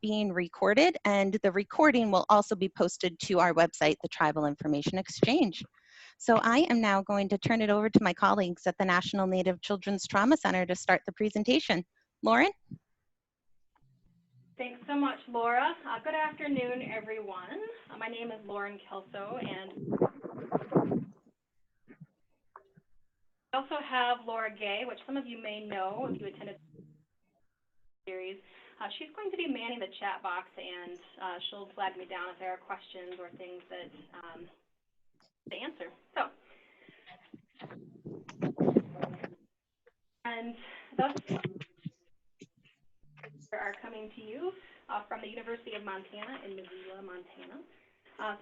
being recorded, and the recording will also be posted to our website, the Tribal Information Exchange. So I am now going to turn it over to my colleagues at the National Native Children's Trauma Center to start the presentation. Lauren? Thanks so much, Laura. Good afternoon, everyone. My name is Lauren Kelso, and I also have Laura Gay, which some of you may know if you attended the series. She's going to be manning the chat box, and she'll flag me down if there are questions or things that to answer. So, and thus are coming to you from the University of Montana in Missoula, Montana.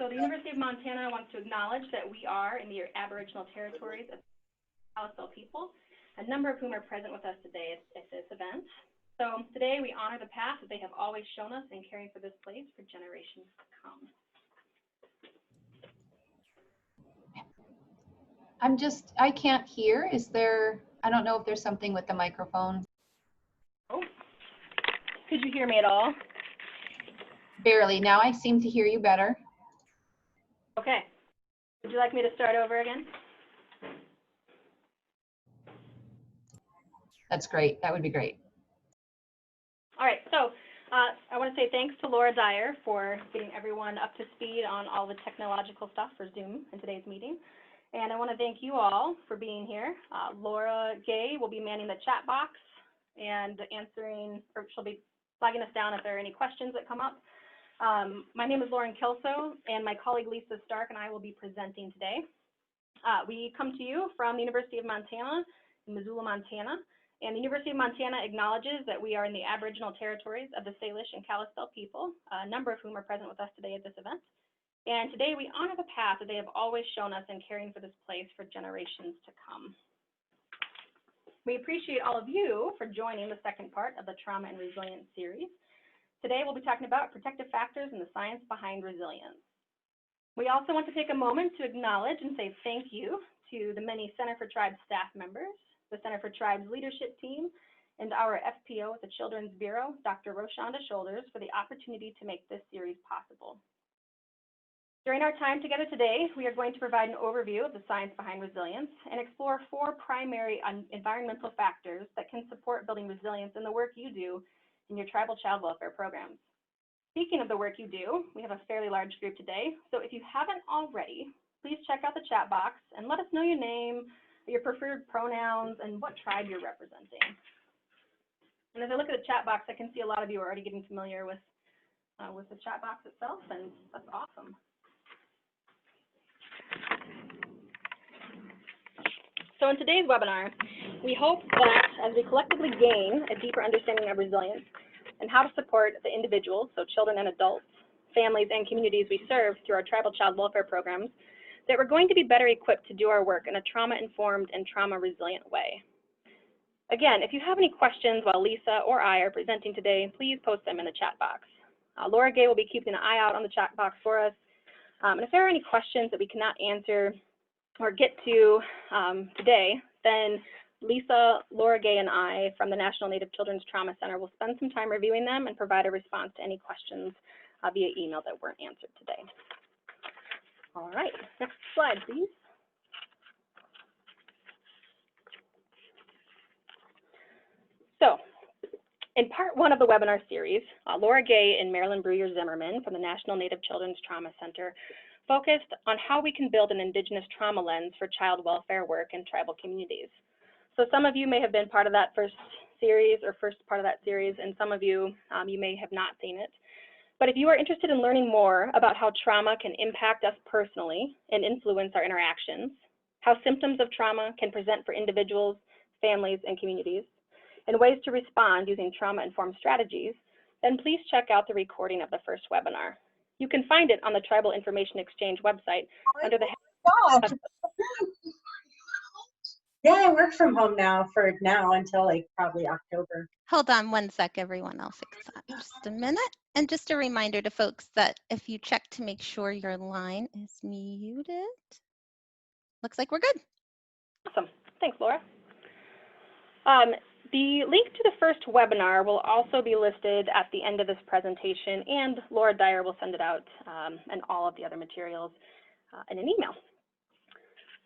So the University of Montana wants to acknowledge that we are in the Aboriginal territories of Kalispel people, a number of whom are present with us today at this event. So today we honor the path that they have always shown us in caring for this place for generations to come. I can't hear. Is there, I don't know if there's something with the microphone. Oh, could you hear me at all? Barely. Now I seem to hear you better. Okay. Would you like me to start over again? That's great. That would be great. All right. So I want to say thanks to Laura Dyer for getting everyone up to speed on all the technological stuff for Zoom in today's meeting. And I want to thank you all for being here. Laura Gay will be manning the chat box and answering, or she'll be flagging us down if there are any questions that come up. My name is Lauren Kelso, and my colleague Lisa Stark and I will be presenting today. We come to you from the University of Montana in Missoula, Montana. And the University of Montana acknowledges that we are in the Aboriginal territories of the Salish and Kalispel people, a number of whom are present with us today at this event. And today we honor the path that they have always shown us in caring for this place for generations to come. We appreciate all of you for joining the second part of the Trauma and Resilience series. Today we'll be talking about protective factors and the science behind resilience. We also want to take a moment to acknowledge and say thank you to the many Center for Tribes staff members, the Center for Tribes leadership team, and our FPO at the Children's Bureau, Dr. Roshonda Shoulders, for the opportunity to make this series possible. During our time together today, we are going to provide an overview of the science behind resilience and explore 4 primary environmental factors that can support building resilience in the work you do in your tribal child welfare programs. Speaking of the work you do, we have a fairly large group today, so if you haven't already, please check out the chat box and let us know your name, your preferred pronouns, and what tribe you're representing. And as I look at the chat box, I can see a lot of you are already getting familiar with the chat box itself, and that's awesome. So in today's webinar, we hope that as we collectively gain a deeper understanding of resilience and how to support the individuals, so children and adults, families, and communities we serve through our tribal child welfare programs, that we're going to be better equipped to do our work in a trauma-informed and trauma-resilient way. Again, if you have any questions while Lisa or I are presenting today, please post them in the chat box. Laura Gay will be keeping an eye out on the chat box for us. And if there are any questions that we cannot answer or get to today, then Lisa, Laura Gay, and I from the National Native Children's Trauma Center will spend some time reviewing them and provide a response to any questions via email that weren't answered today. All right, next slide, please. So, in part 1 of the webinar series, Laura Gay and Marilyn Brewer Zimmerman from the National Native Children's Trauma Center focused on how we can build an Indigenous trauma lens for child welfare work in tribal communities. So some of you may have been part of that first part of that series, and some of you, you may have not seen it. But if you are interested in learning more about how trauma can impact us personally and influence our interactions, how symptoms of trauma can present for individuals, families, and communities, and ways to respond using trauma-informed strategies, then please check out the recording of the first webinar. You can find it on the Tribal Information Exchange website under the Yeah, I work from home now until like probably October. Hold on one sec, everyone. I'll fix that in just a minute. And just a reminder to folks that if you check to make sure your line is muted, looks like we're good. Awesome. Thanks, Laura. The link to the first webinar will also be listed at the end of this presentation, and Laura Dyer will send it out and all of the other materials in an email.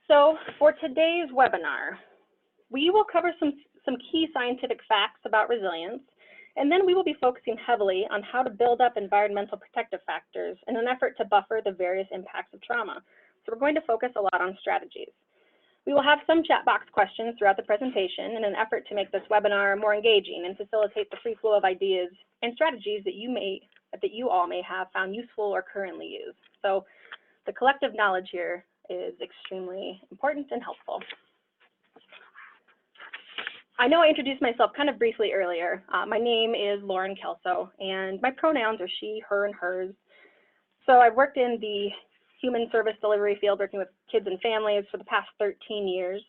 So for today's webinar, we will cover some key scientific facts about resilience, and then we will be focusing heavily on how to build up environmental protective factors in an effort to buffer the various impacts of trauma. So we're going to focus a lot on strategies. We will have some chat box questions throughout the presentation in an effort to make this webinar more engaging and facilitate the free flow of ideas and strategies that you all may have found useful or currently use. So the collective knowledge here is extremely important and helpful. I know I introduced myself kind of briefly earlier. My name is Lauren Kelso, and my pronouns are she, her, and hers. So I've worked in the human service delivery field, working with kids and families for the past 13 years.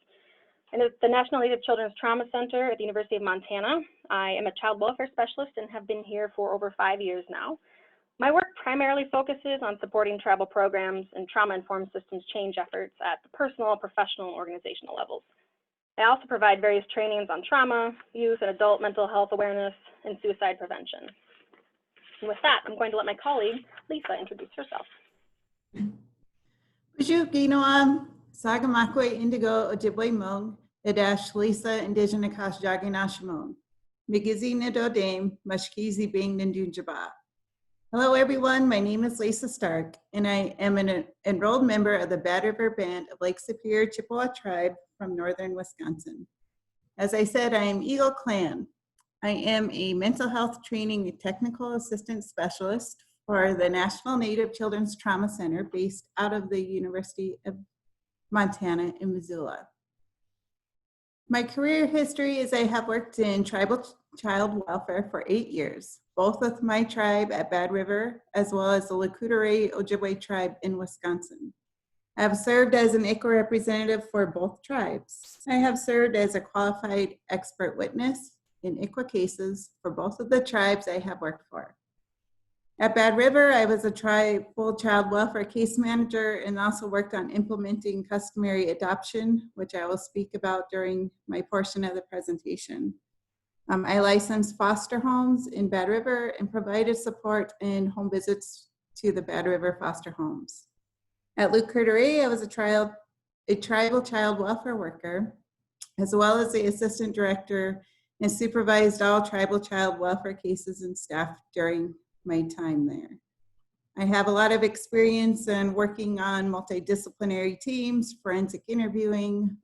And at the National Native Children's Trauma Center at the University of Montana, I am a child welfare specialist and have been here for over 5 years now. My work primarily focuses on supporting tribal programs and trauma-informed systems change efforts at the personal, professional, and organizational levels. I also provide various trainings on trauma, youth and adult mental health awareness, and suicide prevention. And with that, I'm going to let my colleague, Lisa, introduce herself. Bonjour, Ginoam, Sagamakwe Indigo Ojibwe Mong, Edash Lisa Indigenous Jaganashimon, Migizi Nidodame, Mashkizi Bing Nindunjaba. Hello, everyone. My name is Lisa Stark, and I am an enrolled member of the Bad River Band of Lake Superior Chippewa Tribe from northern Wisconsin. As I said, I am Eagle Clan. I am a mental health training and technical assistant specialist for the National Native Children's Trauma Center based out of the University of Montana in Missoula. My career history is I have worked in tribal child welfare for 8 years, both with my tribe at Bad River, as well as the Lakota Ojibwe tribe in Wisconsin. I have served as an ICWA representative for both tribes. I have served as a qualified expert witness in ICWA cases for both of the tribes I have worked for. At Bad River, I was a tribal child welfare case manager and also worked on implementing customary adoption, which I will speak about during my portion of the presentation. I licensed foster homes in Bad River and provided support in home visits to the Bad River foster homes. At Luke Curteray, I was a tribal child welfare worker, as well as the assistant director, and supervised all tribal child welfare cases and staff during my time there. I have a lot of experience in working on multidisciplinary teams, forensic interviewing,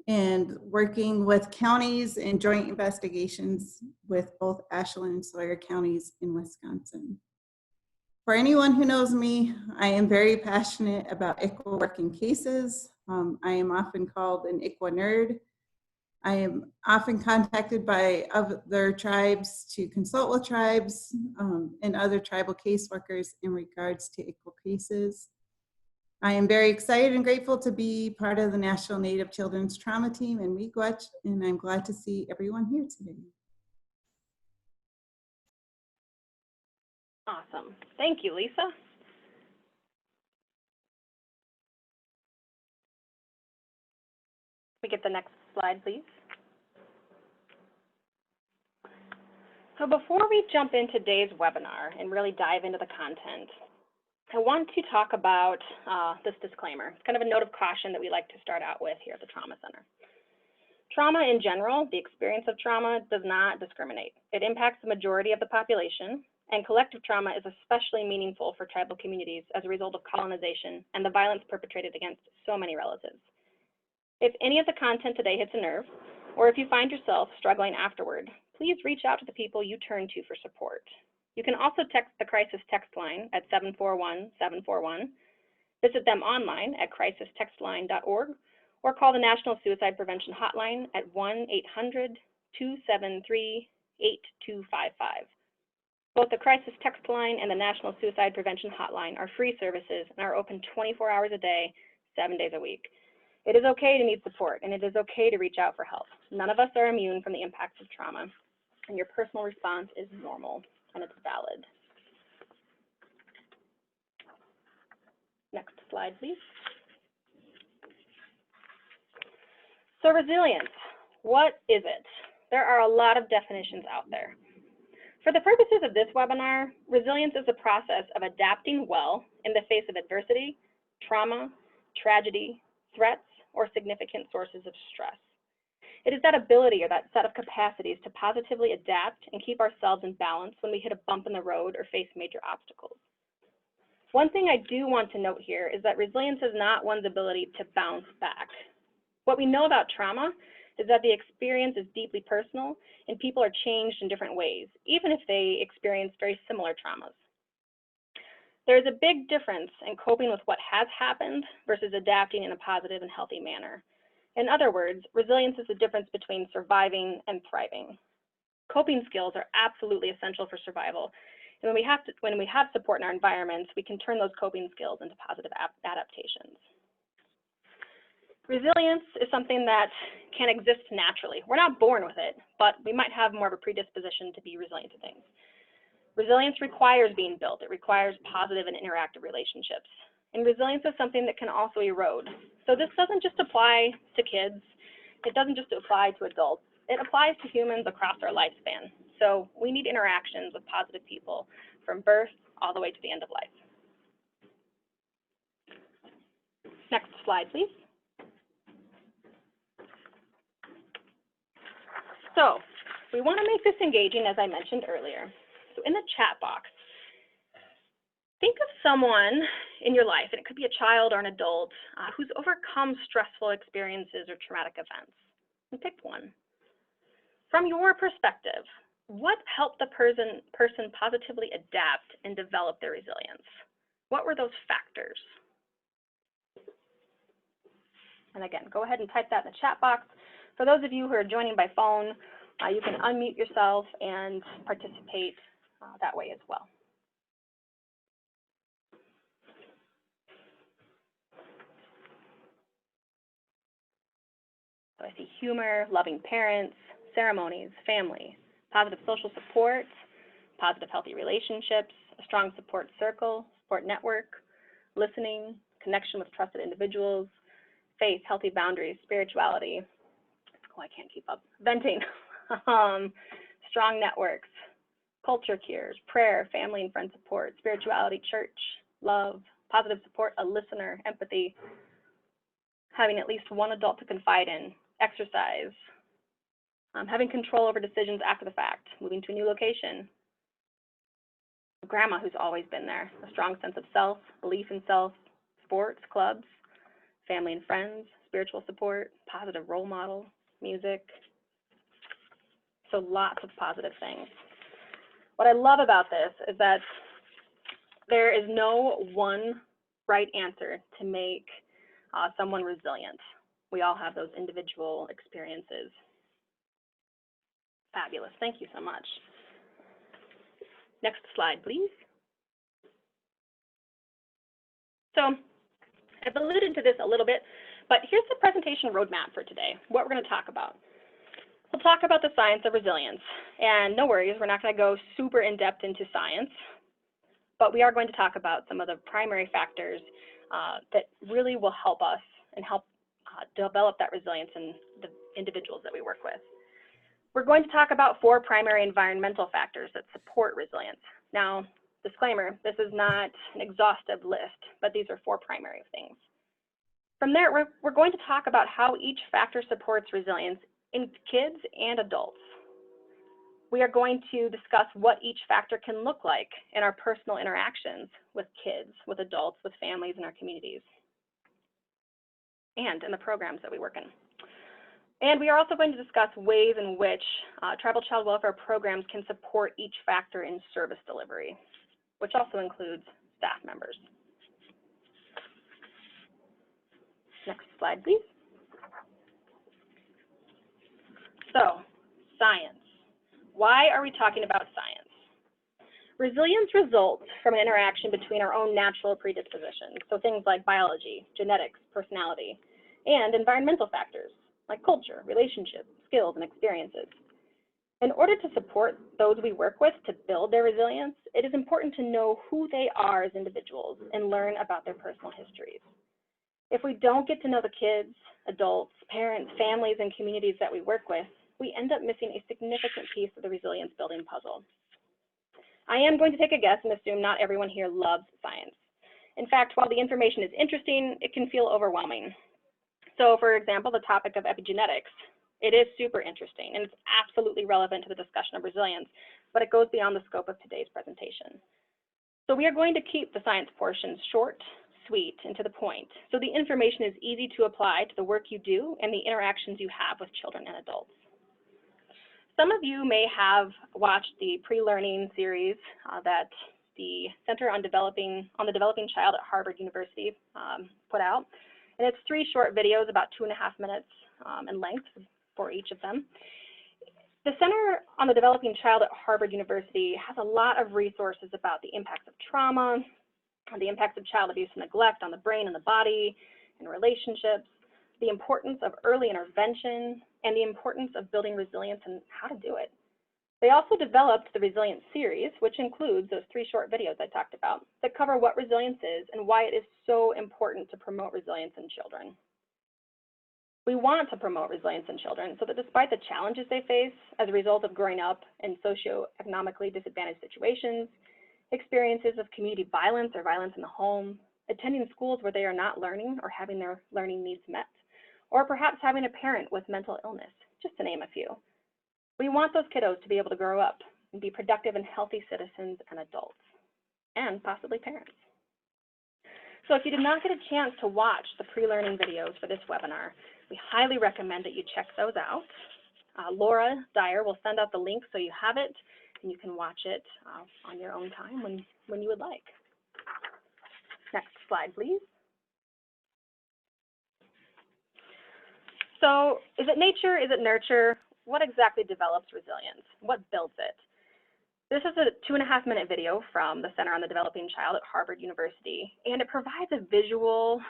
and working with counties and joint investigations with both Ashland and Sawyer counties in Wisconsin. For anyone who knows me, I am very passionate about ICWA working cases. I am often called an ICWA nerd. I am often contacted by other tribes to consult with tribes and other tribal caseworkers in regards to ICWA cases. I am very excited and grateful to be part of the National Native Children's Trauma Team in Miigwech, and I'm glad to see everyone here today. Awesome. Thank you, Lisa. Can we get the next slide, please? So before we jump into today's webinar and really dive into the content, I want to talk about this disclaimer. It's kind of a note of caution that we like to start out with here at the Trauma Center. Trauma in general, the experience of trauma, does not discriminate. It impacts the majority of the population, and collective trauma is especially meaningful for tribal communities as a result of colonization and the violence perpetrated against so many relatives. If any of the content today hits a nerve, or if you find yourself struggling afterward, please reach out to the people you turn to for support. You can also text the crisis text line at 741-741, visit them online at crisistextline.org, or call the National Suicide Prevention Hotline at 1-800-273-8255. Both the Crisis Text Line and the National Suicide Prevention Hotline are free services and are open 24 hours a day, 7 days a week. It is okay to need support, and it is okay to reach out for help. None of us are immune from the impacts of trauma, and your personal response is normal, and it's valid. Next slide, please. So resilience. What is it? There are a lot of definitions out there. For the purposes of this webinar, resilience is the process of adapting well in the face of adversity, trauma, tragedy, threats, or significant sources of stress. It is that ability or that set of capacities to positively adapt and keep ourselves in balance when we hit a bump in the road or face major obstacles. One thing I do want to note here is that resilience is not one's ability to bounce back. What we know about trauma is that the experience is deeply personal and people are changed in different ways, even if they experience very similar traumas. There is a big difference in coping with what has happened versus adapting in a positive and healthy manner. In other words, resilience is the difference between surviving and thriving. Coping skills are absolutely essential for survival. And when we have support in our environments, we can turn those coping skills into positive adaptations. Resilience is something that can exist naturally. We're not born with it, but we might have more of a predisposition to be resilient to things. Resilience requires being built. It requires positive and interactive relationships. And resilience is something that can also erode. So this doesn't just apply to kids. It doesn't just apply to adults. It applies to humans across our lifespan. So we need interactions with positive people from birth all the way to the end of life. Next slide, please. So we want to make this engaging, as I mentioned earlier. So in the chat box, think of someone in your life, and it could be a child or an adult, who's overcome stressful experiences or traumatic events. And pick one. From your perspective, what helped the person positively adapt and develop their resilience? What were those factors? And again, go ahead and type that in the chat box. For those of you who are joining by phone, you can unmute yourself and participate that way as well. So I see humor, loving parents, ceremonies, family, positive social support, positive healthy relationships, a strong support circle, support network, listening, connection with trusted individuals, faith, healthy boundaries, spirituality. Oh, I can't keep up. Venting, strong networks, culture cures, prayer, family and friend support, spirituality, church, love, positive support, a listener, empathy, having at least one adult to confide in, exercise, having control over decisions after the fact, moving to a new location, grandma who's always been there, a strong sense of self, belief in self, sports, clubs, family and friends, spiritual support, positive role model, music. So lots of positive things. What I love about this is that there is no one right answer to make someone resilient. We all have those individual experiences. Fabulous. Thank you so much. Next slide, please. So I've alluded to this a little bit, but here's the presentation roadmap for today, what we're going to talk about. We'll talk about the science of resilience. And no worries, we're not going to go super in-depth into science, but we are going to talk about some of the primary factors that really will help us and help develop that resilience in the individuals that we work with. We're going to talk about 4 primary environmental factors that support resilience. Now, disclaimer, this is not an exhaustive list, but these are 4 primary things. From there, we're going to talk about how each factor supports resilience in kids and adults. We are going to discuss what each factor can look like in our personal interactions with kids, with adults, with families in our communities, and in the programs that we work in. And we are also going to discuss ways in which tribal child welfare programs can support each factor in service delivery, which also includes staff members. Next slide, please. So, science. Why are we talking about science? Resilience results from an interaction between our own natural predispositions, so things like biology, genetics, personality, and environmental factors like culture, relationships, skills, and experiences. In order to support those we work with to build their resilience, it is important to know who they are as individuals and learn about their personal histories. If we don't get to know the kids, adults, parents, families, and communities that we work with, we end up missing a significant piece of the resilience building puzzle. I am going to take a guess and assume not everyone here loves science. In fact, while the information is interesting, it can feel overwhelming. So for example, the topic of epigenetics, it is super interesting and it's absolutely relevant to the discussion of resilience, but it goes beyond the scope of today's presentation. So we are going to keep the science portions short, sweet, and to the point, so the information is easy to apply to the work you do and the interactions you have with children and adults. Some of you may have watched the pre-learning series that the Center on the Developing Child at Harvard University put out. And it's 3 short videos, about 2.5 minutes in length for each of them. The Center on the Developing Child at Harvard University has a lot of resources about the impacts of trauma, the impacts of child abuse and neglect on the brain and the body and relationships, the importance of early intervention, and the importance of building resilience and how to do it. They also developed the Resilience series, which includes those 3 short videos I talked about that cover what resilience is and why it is so important to promote resilience in children. We want to promote resilience in children so that despite the challenges they face as a result of growing up in socioeconomically disadvantaged situations, experiences of community violence or violence in the home, attending schools where they are not learning or having their learning needs met, or perhaps having a parent with mental illness, just to name a few. We want those kiddos to be able to grow up and be productive and healthy citizens and adults, and possibly parents. So if you did not get a chance to watch the pre-learning videos for this webinar, we highly recommend that you check those out. Laura Dyer will send out the link so you have it, and you can watch it on your own time when you would like. Next slide, please. So is it nature? Is it nurture? What exactly develops resilience? What builds it? This is a 2.5 minute video from the Center on the Developing Child at Harvard University, and it provides a visual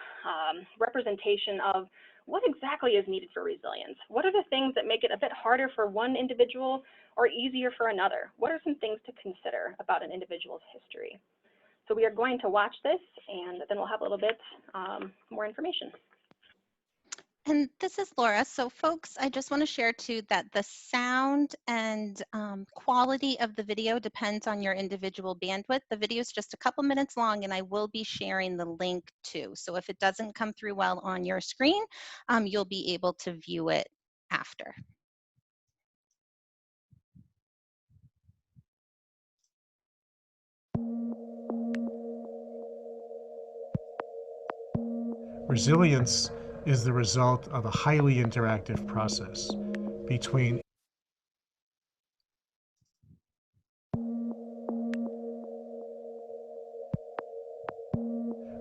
representation of what exactly is needed for resilience. What are the things that make it a bit harder for one individual or easier for another? What are some things to consider about an individual's history? So we are going to watch this, and then we'll have a little bit more information. And this is Laura. So folks, I just want to share too that the sound and quality of the video depends on your individual bandwidth. The video is just a couple minutes long and I will be sharing the link too. So if it doesn't come through well on your screen, you'll be able to view it after. Resilience is the result of a highly interactive process between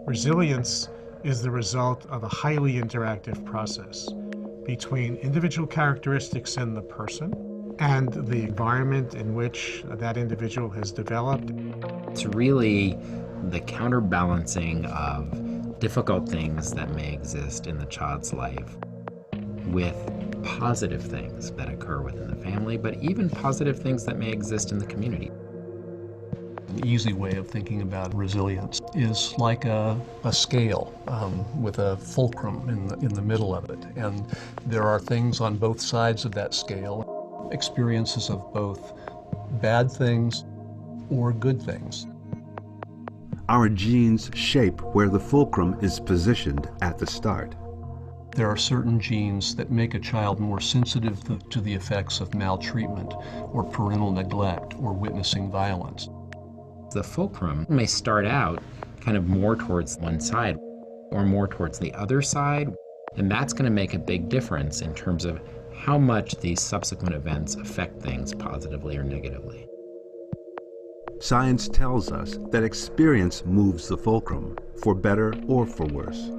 Resilience is the result of a highly interactive process between individual characteristics in the person and the environment in which that individual has developed. It's really the counterbalancing of difficult things that may exist in the child's life with positive things that occur within the family, but even positive things that may exist in the community. An easy way of thinking about resilience is like a scale with a fulcrum in the middle of it. And there are things on both sides of that scale, experiences of both bad things or good things. Our genes shape where the fulcrum is positioned at the start. There are certain genes that make a child more sensitive to the effects of maltreatment or parental neglect or witnessing violence. The fulcrum may start out kind of more towards one side or more towards the other side, and that's going to make a big difference in terms of how much these subsequent events affect things positively or negatively. Science tells us that experience moves the fulcrum, for better or for worse.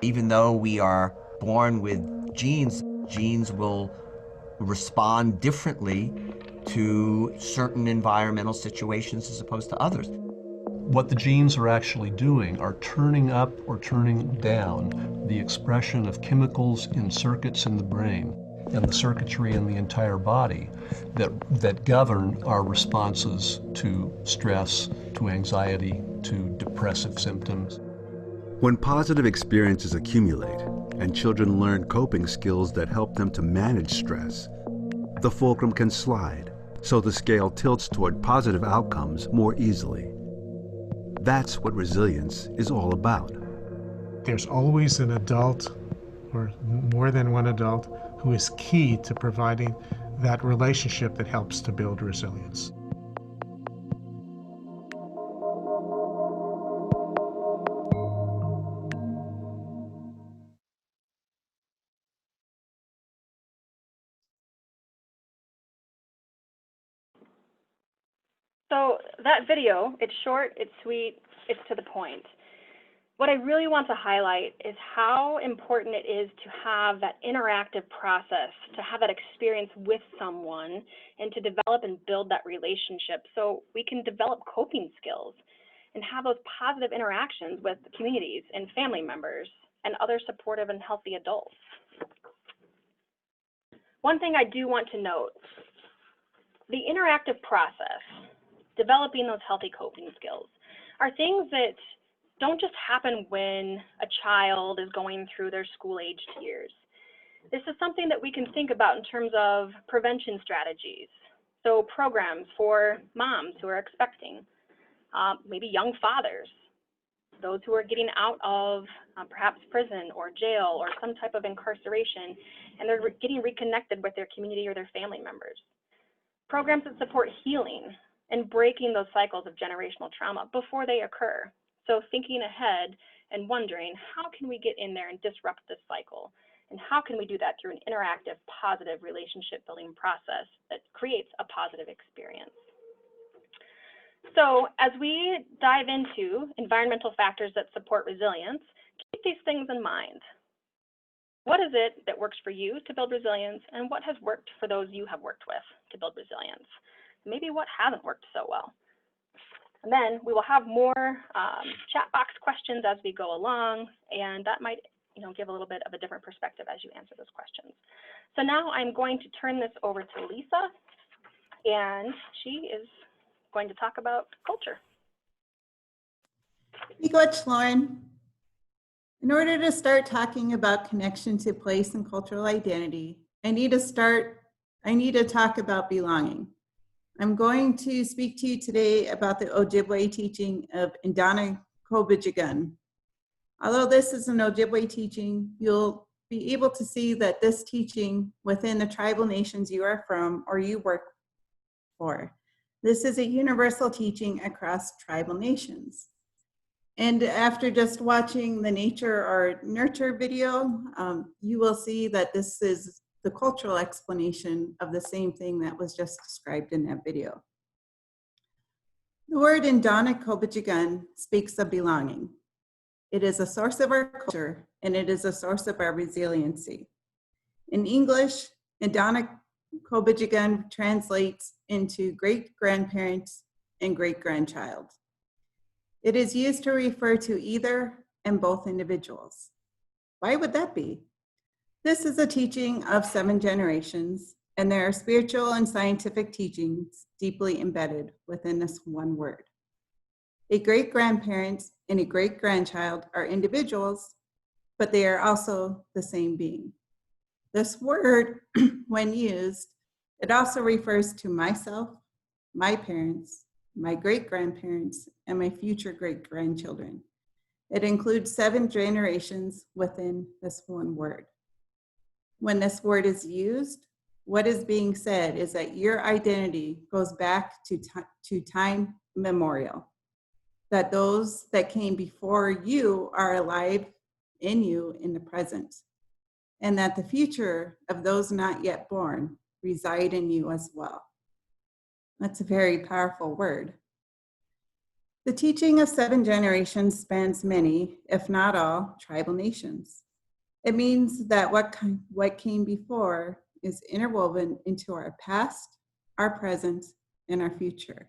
Even though we are born with genes, genes will respond differently to certain environmental situations as opposed to others. What the genes are actually doing are turning up or turning down the expression of chemicals in circuits in the brain and the circuitry in the entire body that govern our responses to stress, to anxiety, to depressive symptoms. When positive experiences accumulate and children learn coping skills that help them to manage stress, the fulcrum can slide, so the scale tilts toward positive outcomes more easily. That's what resilience is all about. There's always an adult, or more than one adult, who is key to providing that relationship that helps to build resilience. So that video, it's short, it's sweet, it's to the point. What I really want to highlight is how important it is to have that interactive process, to have that experience with someone, and to develop and build that relationship so we can develop coping skills and have those positive interactions with communities and family members and other supportive and healthy adults. One thing I do want to note, the interactive process, developing those healthy coping skills, are things that don't just happen when a child is going through their school-aged years. This is something that we can think about in terms of prevention strategies. So programs for moms who are expecting, maybe young fathers, those who are getting out of perhaps prison or jail or some type of incarceration, and they're getting reconnected with their community or their family members. Programs that support healing and breaking those cycles of generational trauma before they occur. So thinking ahead and wondering, how can we get in there and disrupt this cycle? And how can we do that through an interactive, positive relationship building process that creates a positive experience? So as we dive into environmental factors that support resilience, keep these things in mind. What is it that works for you to build resilience, and what has worked for those you have worked with to build resilience? Maybe what hasn't worked so well. And then we will have more chat box questions as we go along, and that might give a little bit of a different perspective as you answer those questions. So now I'm going to turn this over to Lisa, and she is going to talk about culture. You coach Lauren. In order to start talking about connection to place and cultural identity, I need to talk about belonging. I'm going to speak to you today about the Ojibwe teaching of Ndana Kobijigun. Although this is an Ojibwe teaching, you'll be able to see that this teaching within the tribal nations you are from or you work for. This is a universal teaching across tribal nations. And after just watching the nature or nurture video, you will see that this is the cultural explanation of the same thing that was just described in that video. The word Ndana Kobijigun speaks of belonging. It is a source of our culture, and it is a source of our resiliency. In English, Ndana Kobijigun translates into great-grandparents and great-grandchild. It is used to refer to either and both individuals. Why would that be? This is a teaching of 7 generations, and there are spiritual and scientific teachings deeply embedded within this one word. A great-grandparent and a great-grandchild are individuals, but they are also the same being. This word, when used, it also refers to myself, my parents, my great-grandparents, and my future great-grandchildren. It includes 7 generations within this one word. When this word is used, what is being said is that your identity goes back to time memorial, that those that came before you are alive in you in the present, and that the future of those not yet born reside in you as well. That's a very powerful word. The teaching of 7 generations spans many, if not all, tribal nations. It means that what came before is interwoven into our past, our present, and our future.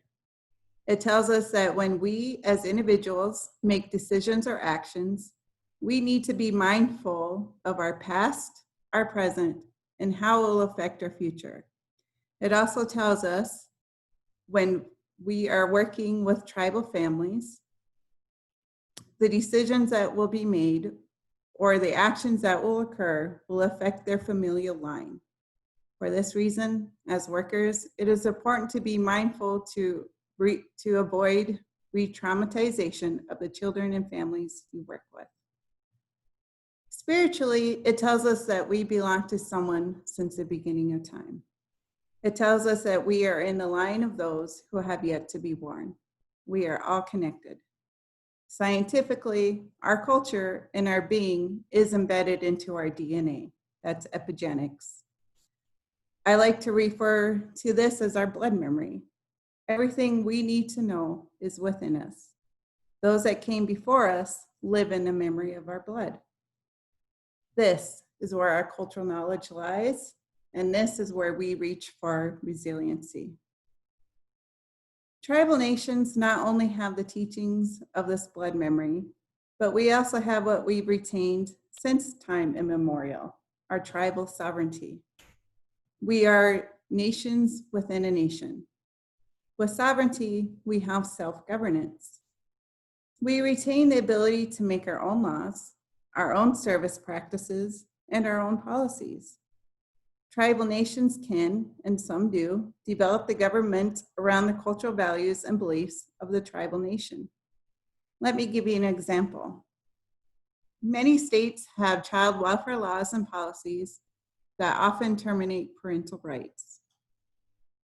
It tells us that when we as individuals make decisions or actions, we need to be mindful of our past, our present, and how it will affect our future. It also tells us when we are working with tribal families, the decisions that will be made or the actions that will occur will affect their familial line. For this reason, as workers, it is important to be mindful to avoid re-traumatization of the children and families you work with. Spiritually, it tells us that we belong to someone since the beginning of time. It tells us that we are in the line of those who have yet to be born. We are all connected. Scientifically, our culture and our being is embedded into our DNA. That's epigenetics. I like to refer to this as our blood memory. Everything we need to know is within us. Those that came before us live in the memory of our blood. This is where our cultural knowledge lies, and this is where we reach for resiliency. Tribal nations not only have the teachings of this blood memory, but we also have what we've retained since time immemorial, our tribal sovereignty. We are nations within a nation. With sovereignty, we have self-governance. We retain the ability to make our own laws, our own service practices, and our own policies. Tribal nations can, and some do, develop the government around the cultural values and beliefs of the tribal nation. Let me give you an example. Many states have child welfare laws and policies that often terminate parental rights.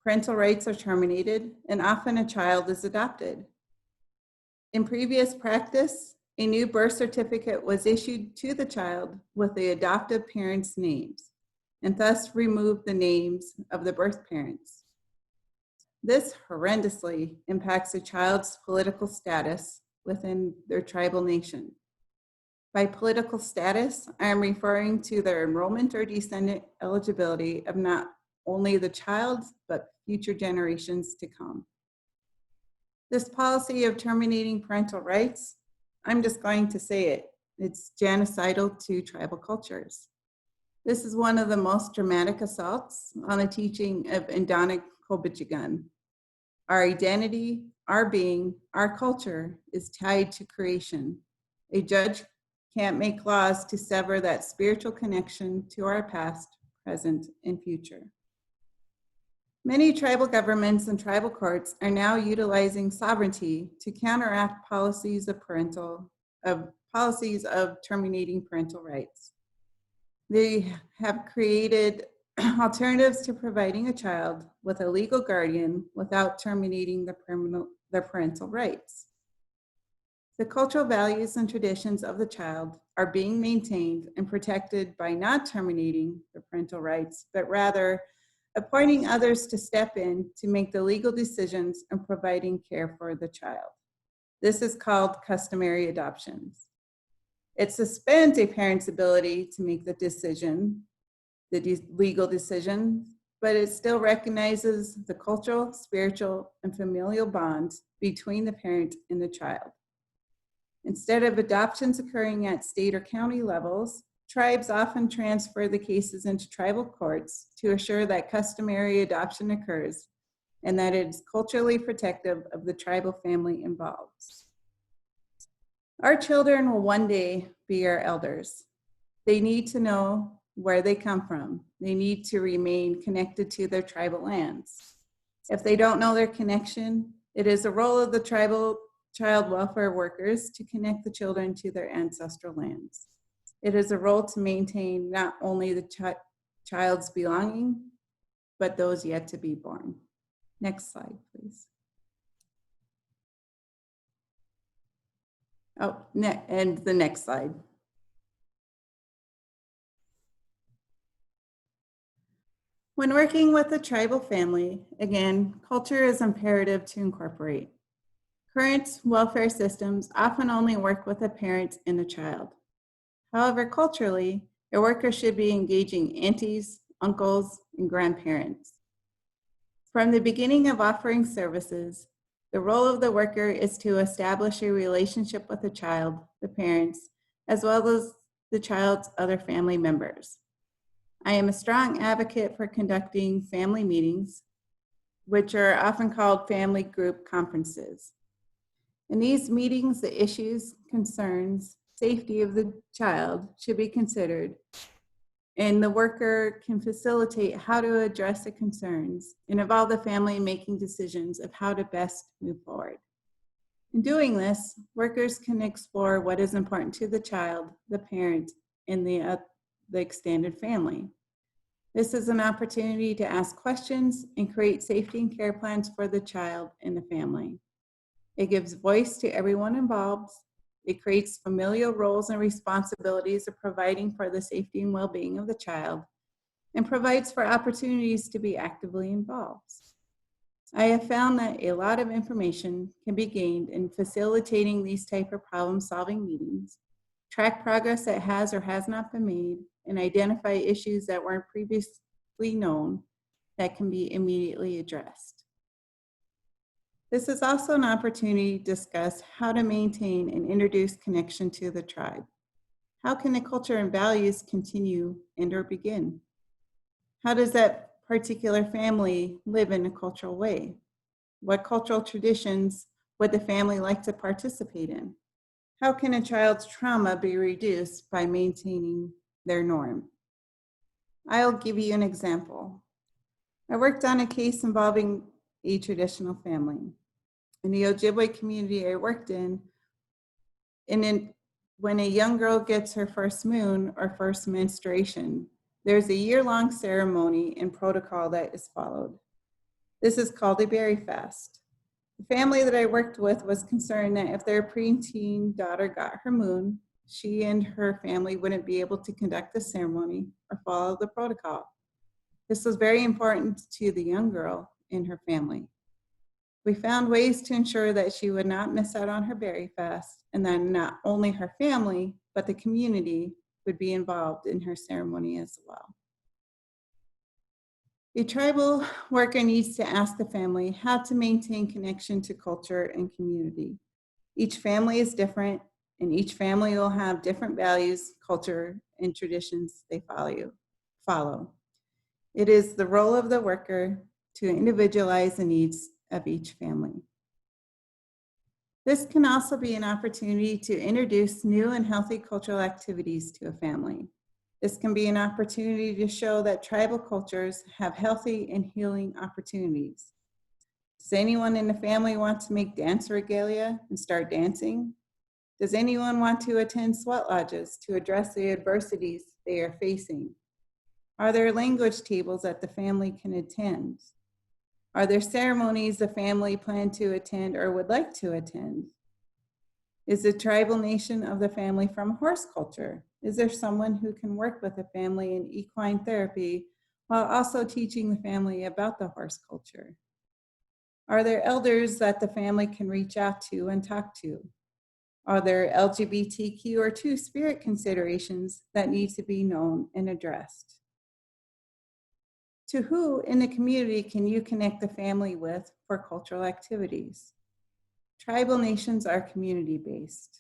Parental rights are terminated, and often a child is adopted. In previous practice, a new birth certificate was issued to the child with the adoptive parents' names, and thus removed the names of the birth parents. This horrendously impacts a child's political status within their tribal nation. By political status, I am referring to their enrollment or descendant eligibility of not only the child, but future generations to come. This policy of terminating parental rights, I'm just going to say it, it's genocidal to tribal cultures. This is one of the most dramatic assaults on the teaching of Indonic Kobichigan. Our identity, our being, our culture is tied to creation. A judge can't make laws to sever that spiritual connection to our past, present, and future. Many tribal governments and tribal courts are now utilizing sovereignty to counteract policies of terminating parental rights. They have created alternatives to providing a child with a legal guardian without terminating the parental rights. The cultural values and traditions of the child are being maintained and protected by not terminating the parental rights, but rather appointing others to step in to make the legal decisions and providing care for the child. This is called customary adoptions. It suspends a parent's ability to make the decision, legal decision, but it still recognizes the cultural, spiritual, and familial bonds between the parent and the child. Instead of adoptions occurring at state or county levels, tribes often transfer the cases into tribal courts to assure that customary adoption occurs and that it is culturally protective of the tribal family involved. Our children will one day be our elders. They need to know where they come from. They need to remain connected to their tribal lands. If they don't know their connection, it is the role of the tribal child welfare workers to connect the children to their ancestral lands. It is a role to maintain not only the child's belonging, but those yet to be born. Next slide, please. Oh, and the next slide. When working with a tribal family, again, culture is imperative to incorporate. Current welfare systems often only work with a parent and a child. However, culturally, a worker should be engaging aunties, uncles, and grandparents. From the beginning of offering services, the role of the worker is to establish a relationship with the child, the parents, as well as the child's other family members. I am a strong advocate for conducting family meetings, which are often called family group conferences. In these meetings, the issues, concerns, safety of the child should be considered, and the worker can facilitate how to address the concerns and involve the family in making decisions of how to best move forward. In doing this, workers can explore what is important to the child, the parent, and the extended family. This is an opportunity to ask questions and create safety and care plans for the child and the family. It gives voice to everyone involved. It creates familial roles and responsibilities of providing for the safety and well-being of the child, and provides for opportunities to be actively involved. I have found that a lot of information can be gained in facilitating these type of problem-solving meetings, track progress that has or has not been made, and identify issues that weren't previously known that can be immediately addressed. This is also an opportunity to discuss how to maintain and introduce connection to the tribe. How can the culture and values continue and or begin? How does that particular family live in a cultural way? What cultural traditions would the family like to participate in? How can a child's trauma be reduced by maintaining their norm? I'll give you an example. I worked on a case involving a traditional family. In the Ojibwe community I worked in, when a young girl gets her first moon or first menstruation, there's a year-long ceremony and protocol that is followed. This is called a berry fast. The family that I worked with was concerned that if their preteen daughter got her moon, she and her family wouldn't be able to conduct the ceremony or follow the protocol. This was very important to the young girl and her family. We found ways to ensure that she would not miss out on her berry fast, and that not only her family, but the community would be involved in her ceremony as well. A tribal worker needs to ask the family how to maintain connection to culture and community. Each family is different, and each family will have different values, culture, and traditions they follow. It is the role of the worker to individualize the needs of each family. This can also be an opportunity to introduce new and healthy cultural activities to a family. This can be an opportunity to show that tribal cultures have healthy and healing opportunities. Does anyone in the family want to make dance regalia and start dancing? Does anyone want to attend sweat lodges to address the adversities they are facing? Are there language tables that the family can attend? Are there ceremonies the family plan to attend or would like to attend? Is the tribal nation of the family from horse culture? Is there someone who can work with the family in equine therapy while also teaching the family about the horse culture? Are there elders that the family can reach out to and talk to? Are there LGBTQ or two-spirit considerations that need to be known and addressed? To who in the community can you connect the family with for cultural activities? Tribal nations are community-based.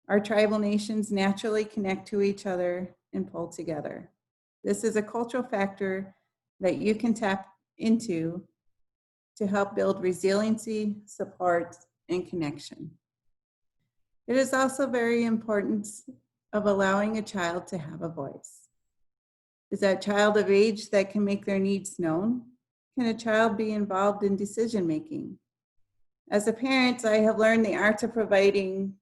Our tribal nations naturally connect to each other and pull together. This is a cultural factor that you can tap into to help build resiliency, support, and connection. It is also very important of allowing a child to have a voice. Is that child of age that can make their needs known? Can a child be involved in decision-making? As a parent, I have learned the art of providing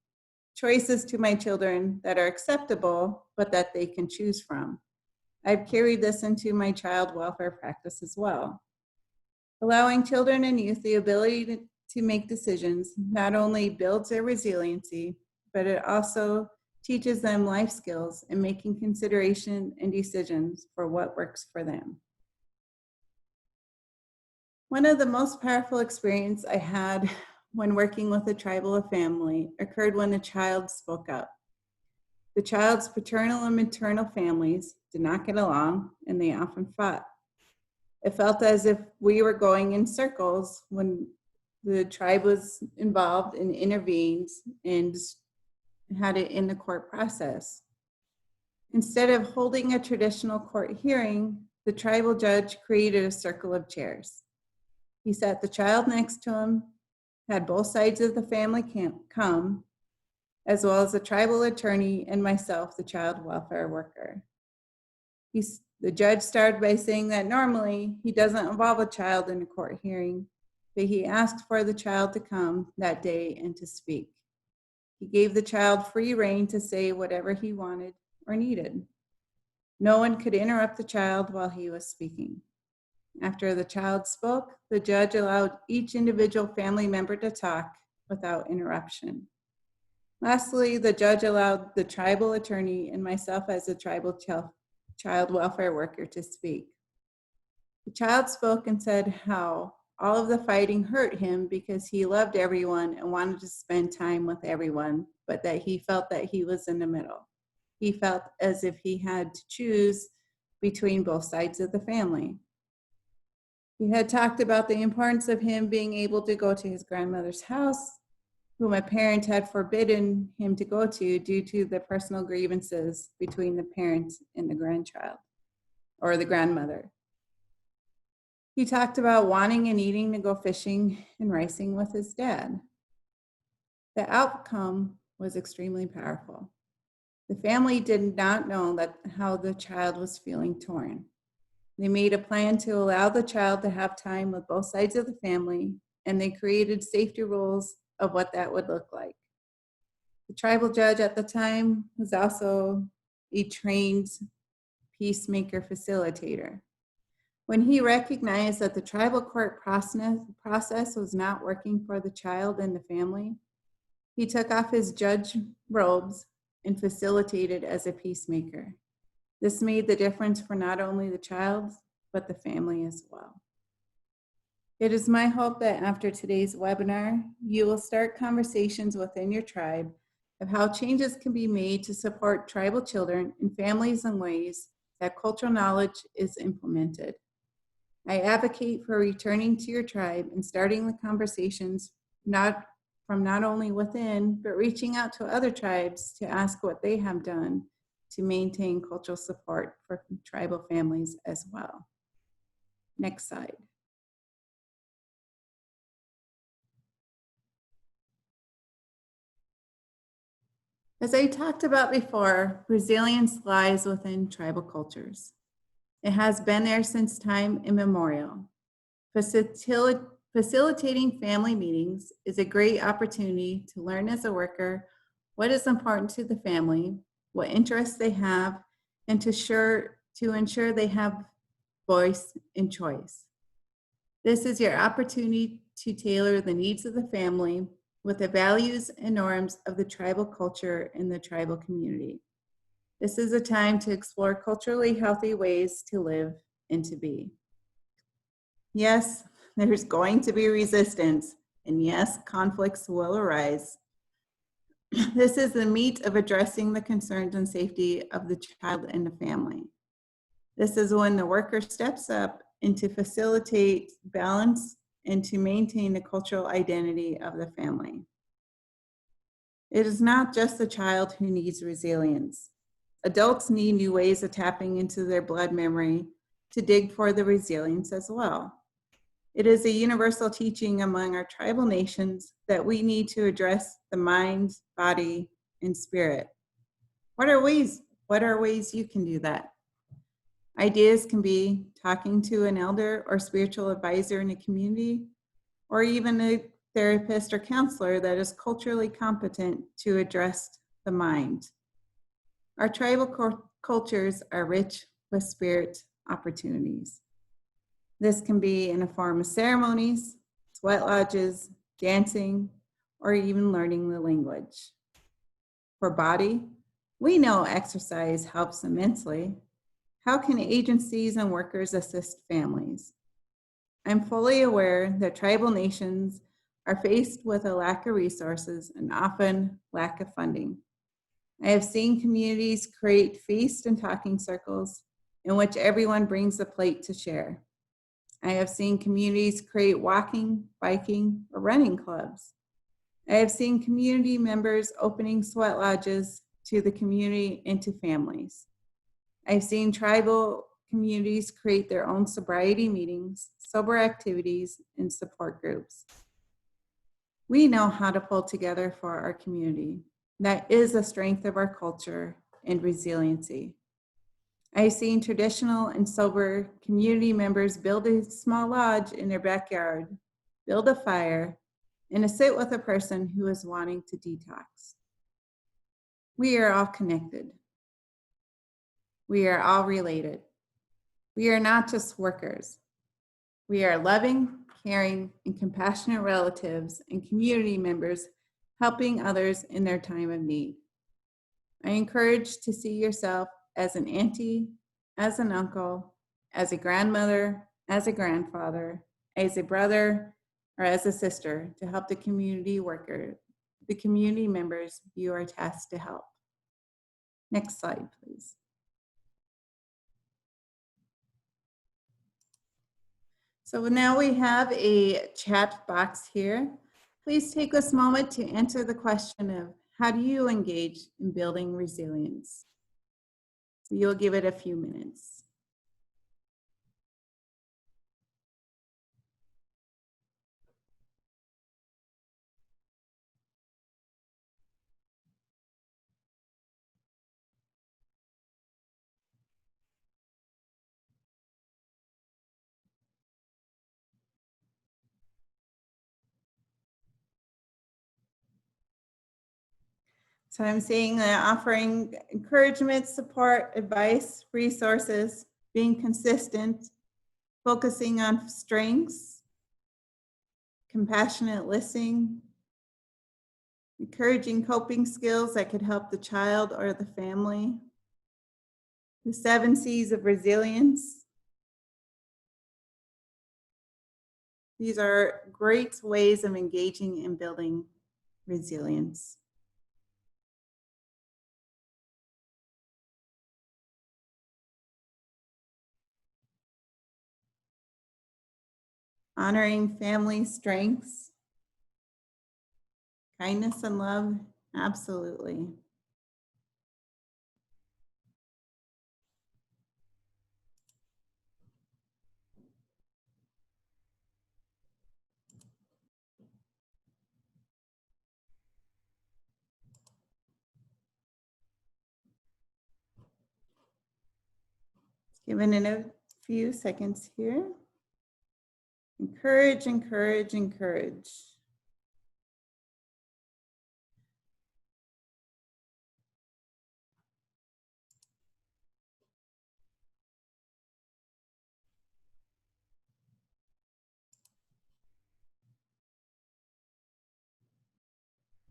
choices to my children that are acceptable, but that they can choose from. I've carried this into my child welfare practice as well. Allowing children and youth the ability to make decisions not only builds their resiliency, but it also teaches them life skills and making consideration and decisions for what works for them. One of the most powerful experiences I had when working with a tribal family occurred when the child spoke up. The child's paternal and maternal families did not get along, and they often fought. It felt as if we were going in circles when the tribe was involved and intervened and had it in the court process. Instead of holding a traditional court hearing, the tribal judge created a circle of chairs. He sat the child next to him, had both sides of the family come, as well as the tribal attorney and myself, the child welfare worker. The judge started by saying that normally he doesn't involve a child in a court hearing, but he asked for the child to come that day and to speak. He gave the child free rein to say whatever he wanted or needed. No one could interrupt the child while he was speaking. After the child spoke, the judge allowed each individual family member to talk without interruption. Lastly, the judge allowed the tribal attorney and myself as a tribal child welfare worker to speak. The child spoke and said how all of the fighting hurt him because he loved everyone and wanted to spend time with everyone, but that he felt that he was in the middle. He felt as if he had to choose between both sides of the family. He had talked about the importance of him being able to go to his grandmother's house, whom a parent had forbidden him to go to due to the personal grievances between the parent and the grandchild, or the grandmother. He talked about wanting and needing to go fishing and racing with his dad. The outcome was extremely powerful. The family did not know how the child was feeling torn. They made a plan to allow the child to have time with both sides of the family, and they created safety rules of what that would look like. The tribal judge at the time was also a trained peacemaker facilitator. When he recognized that the tribal court process was not working for the child and the family, he took off his judge robes and facilitated as a peacemaker. This made the difference for not only the child, but the family as well. It is my hope that after today's webinar, you will start conversations within your tribe of how changes can be made to support tribal children and families in ways that cultural knowledge is implemented. I advocate for returning to your tribe and starting the conversations not only within, but reaching out to other tribes to ask what they have done to maintain cultural support for tribal families as well. Next slide. As I talked about before, resilience lies within tribal cultures. It has been there since time immemorial. Facilitating family meetings is a great opportunity to learn as a worker what is important to the family, what interests they have, and to ensure they have voice and choice. This is your opportunity to tailor the needs of the family with the values and norms of the tribal culture in the tribal community. This is a time to explore culturally healthy ways to live and to be. Yes, there's going to be resistance, and yes, conflicts will arise. This is the meat of addressing the concerns and safety of the child and the family. This is when the worker steps up and to facilitate balance and to maintain the cultural identity of the family. It is not just the child who needs resilience. Adults need new ways of tapping into their blood memory to dig for the resilience as well. It is a universal teaching among our tribal nations that we need to address the mind, body, and spirit. What are ways you can do that? Ideas can be talking to an elder or spiritual advisor in a community, or even a therapist or counselor that is culturally competent to address the mind. Our tribal cultures are rich with spirit opportunities. This can be in a form of ceremonies, sweat lodges, dancing, or even learning the language. For body, we know exercise helps immensely. How can agencies and workers assist families? I'm fully aware that tribal nations are faced with a lack of resources and often lack of funding. I have seen communities create feast and talking circles in which everyone brings a plate to share. I have seen communities create walking, biking, or running clubs. I have seen community members opening sweat lodges to the community and to families. I've seen tribal communities create their own sobriety meetings, sober activities, and support groups. We know how to pull together for our community. That is a strength of our culture and resiliency. I've seen traditional and sober community members build a small lodge in their backyard, build a fire, and sit with a person who is wanting to detox. We are all connected. We are all related. We are not just workers. We are loving, caring, and compassionate relatives and community members helping others in their time of need. I encourage to see yourself as an auntie, as an uncle, as a grandmother, as a grandfather, as a brother, or as a sister to help the community members you are tasked to help. Next slide, please. So now we have a chat box here. Please take this moment to answer the question of how do you engage in building resilience? You'll give it a few minutes. So I'm seeing that offering encouragement, support, advice, resources, being consistent, focusing on strengths, compassionate listening, encouraging coping skills that could help the child or the family, the 7 C's of resilience. These are great ways of engaging and building resilience. Honoring family strengths, kindness and love, absolutely. Giving it a few seconds here. Encourage, encourage, encourage.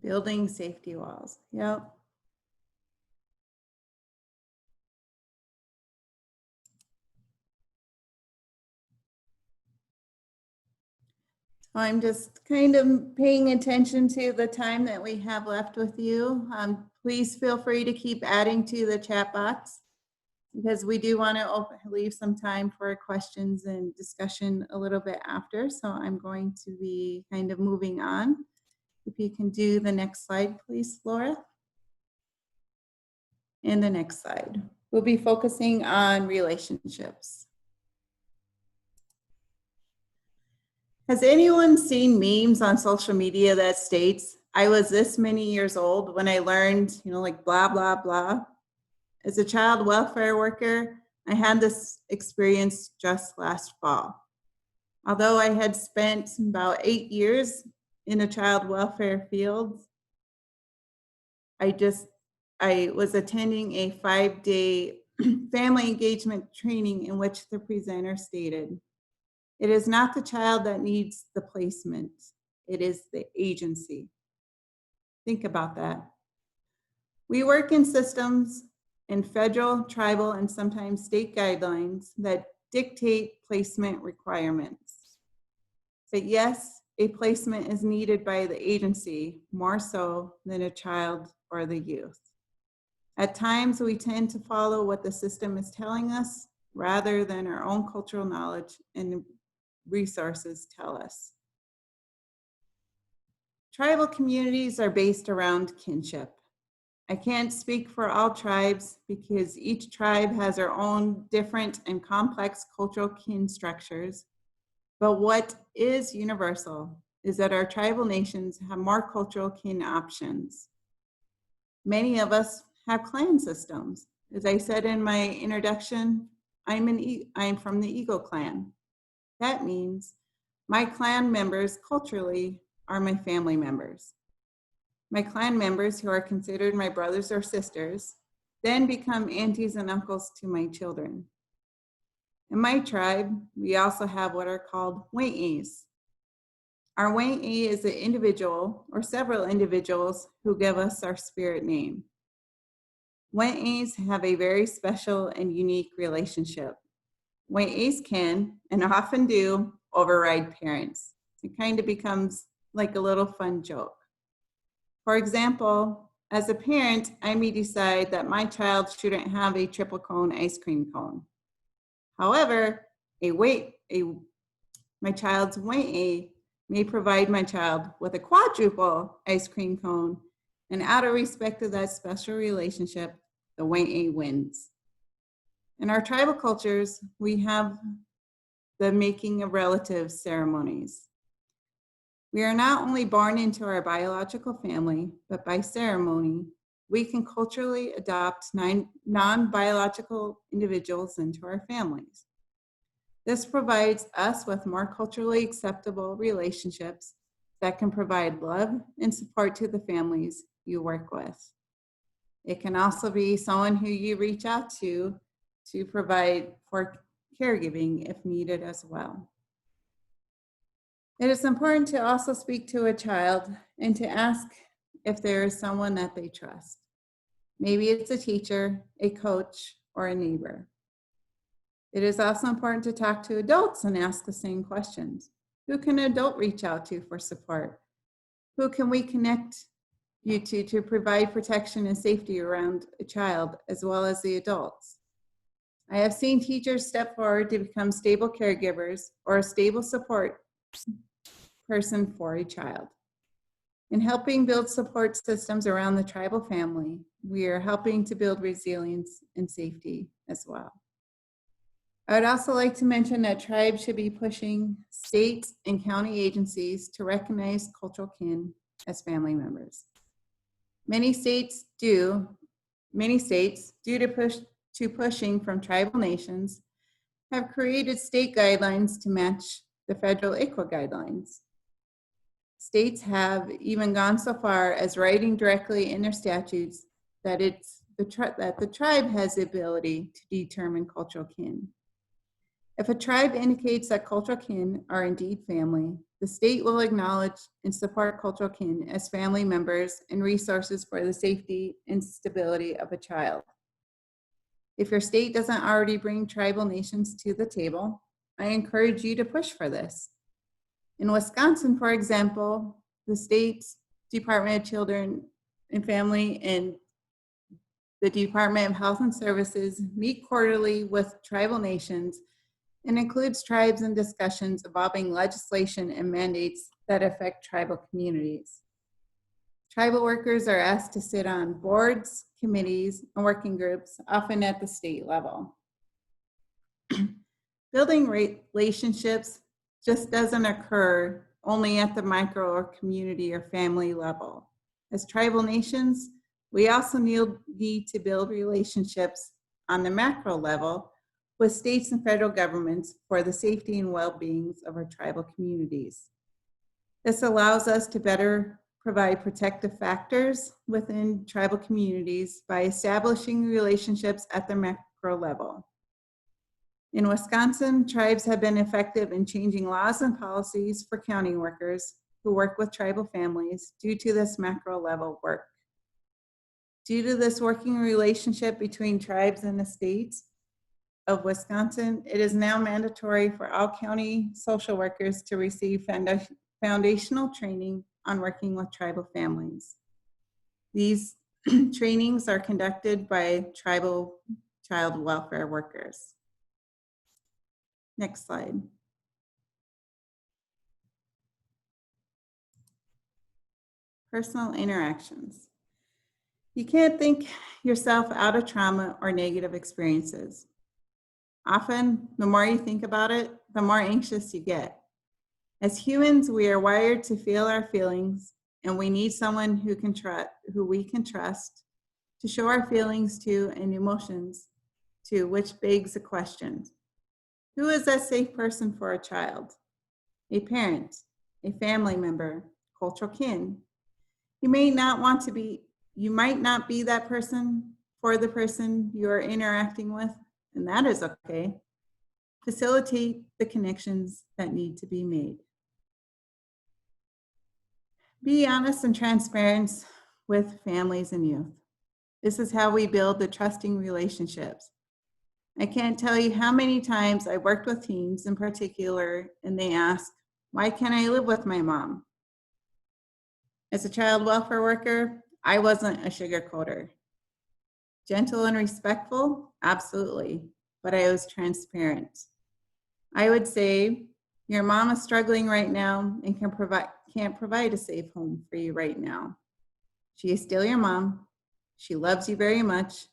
Building safety walls. Yep. I'm just kind of paying attention to the time that we have left with you. Please feel free to keep adding to the chat box because we do want to leave some time for questions and discussion a little bit after. So I'm going to be kind of moving on. If you can do the next slide, please, Laura. And the next slide. We'll be focusing on relationships. Has anyone seen memes on social media that states, I was this many years old when I learned, like blah, blah, blah. As a child welfare worker, I had this experience just last fall. Although I had spent about 8 years in a child welfare field, I was attending a 5-day family engagement training in which the presenter stated, it is not the child that needs the placement, it is the agency. Think about that. We work in systems and federal, tribal, and sometimes state guidelines that dictate placement requirements. But yes, a placement is needed by the agency more so than a child or the youth. At times, we tend to follow what the system is telling us rather than our own cultural knowledge and resources tell us. Tribal communities are based around kinship. I can't speak for all tribes because each tribe has their own different and complex cultural kin structures. But what is universal is that our tribal nations have more cultural kin options. Many of us have clan systems. As I said in my introduction, I'm from the Eagle clan. That means my clan members culturally are my family members. My clan members, who are considered my brothers or sisters, then become aunties and uncles to my children. In my tribe, we also have what are called Wai'es. Our Wai'e is an individual or several individuals who give us our spirit name. Wai'es have a very special and unique relationship. Wai'es can, and often do, override parents. It kind of becomes like a little fun joke. For example, as a parent, I may decide that my child shouldn't have a triple cone ice cream cone. However, my child's Wai'e may provide my child with a quadruple ice cream cone, and out of respect to that special relationship, the Wai'e wins. In our tribal cultures, we have the making of relatives ceremonies. We are not only born into our biological family, but by ceremony, we can culturally adopt non-biological individuals into our families. This provides us with more culturally acceptable relationships that can provide love and support to the families you work with. It can also be someone who you reach out to provide for caregiving if needed as well. It is important to also speak to a child and to ask if there is someone that they trust. Maybe it's a teacher, a coach, or a neighbor. It is also important to talk to adults and ask the same questions. Who can an adult reach out to for support? Who can we connect you to provide protection and safety around a child as well as the adults? I have seen teachers step forward to become stable caregivers or a stable support person for a child. In helping build support systems around the tribal family, we are helping to build resilience and safety as well. I would also like to mention that tribes should be pushing state and county agencies to recognize cultural kin as family members. Many states, due to pushing from tribal nations, have created state guidelines to match the federal ICWA guidelines. States have even gone so far as writing directly in their statutes that the tribe has the ability to determine cultural kin. If a tribe indicates that cultural kin are indeed family, the state will acknowledge and support cultural kin as family members and resources for the safety and stability of a child. If your state doesn't already bring tribal nations to the table, I encourage you to push for this. In Wisconsin, for example, the state's Department of Children and Family and the Department of Health and Services meet quarterly with tribal nations and includes tribes in discussions involving legislation and mandates that affect tribal communities. Tribal workers are asked to sit on boards, committees, and working groups, often at the state level. Building relationships just doesn't occur only at the micro or community or family level. As tribal nations, we also need to build relationships on the macro level with states and federal governments for the safety and well-being of our tribal communities. This allows us to better provide protective factors within tribal communities by establishing relationships at the macro level. In Wisconsin, tribes have been effective in changing laws and policies for county workers who work with tribal families due to this macro level work. Due to this working relationship between tribes and the states of Wisconsin, it is now mandatory for all county social workers to receive foundational training on working with tribal families. These trainings are conducted by tribal child welfare workers. Next slide. Personal interactions. You can't think yourself out of trauma or negative experiences. Often, the more you think about it, the more anxious you get. As humans, we are wired to feel our feelings, and we need someone who we can trust to show our feelings to and emotions to, which begs a question. Who is that safe person for a child? A parent, a family member, cultural kin. You might not be that person for the person you are interacting with, and that is okay. Facilitate the connections that need to be made. Be honest and transparent with families and youth. This is how we build the trusting relationships. I can't tell you how many times I worked with teens in particular, and they ask, why can't I live with my mom? As a child welfare worker, I wasn't a sugarcoater. Gentle and respectful, absolutely, but I was transparent. I would say, your mom is struggling right now and can't provide a safe home for you right now. She is still your mom. She loves you very much,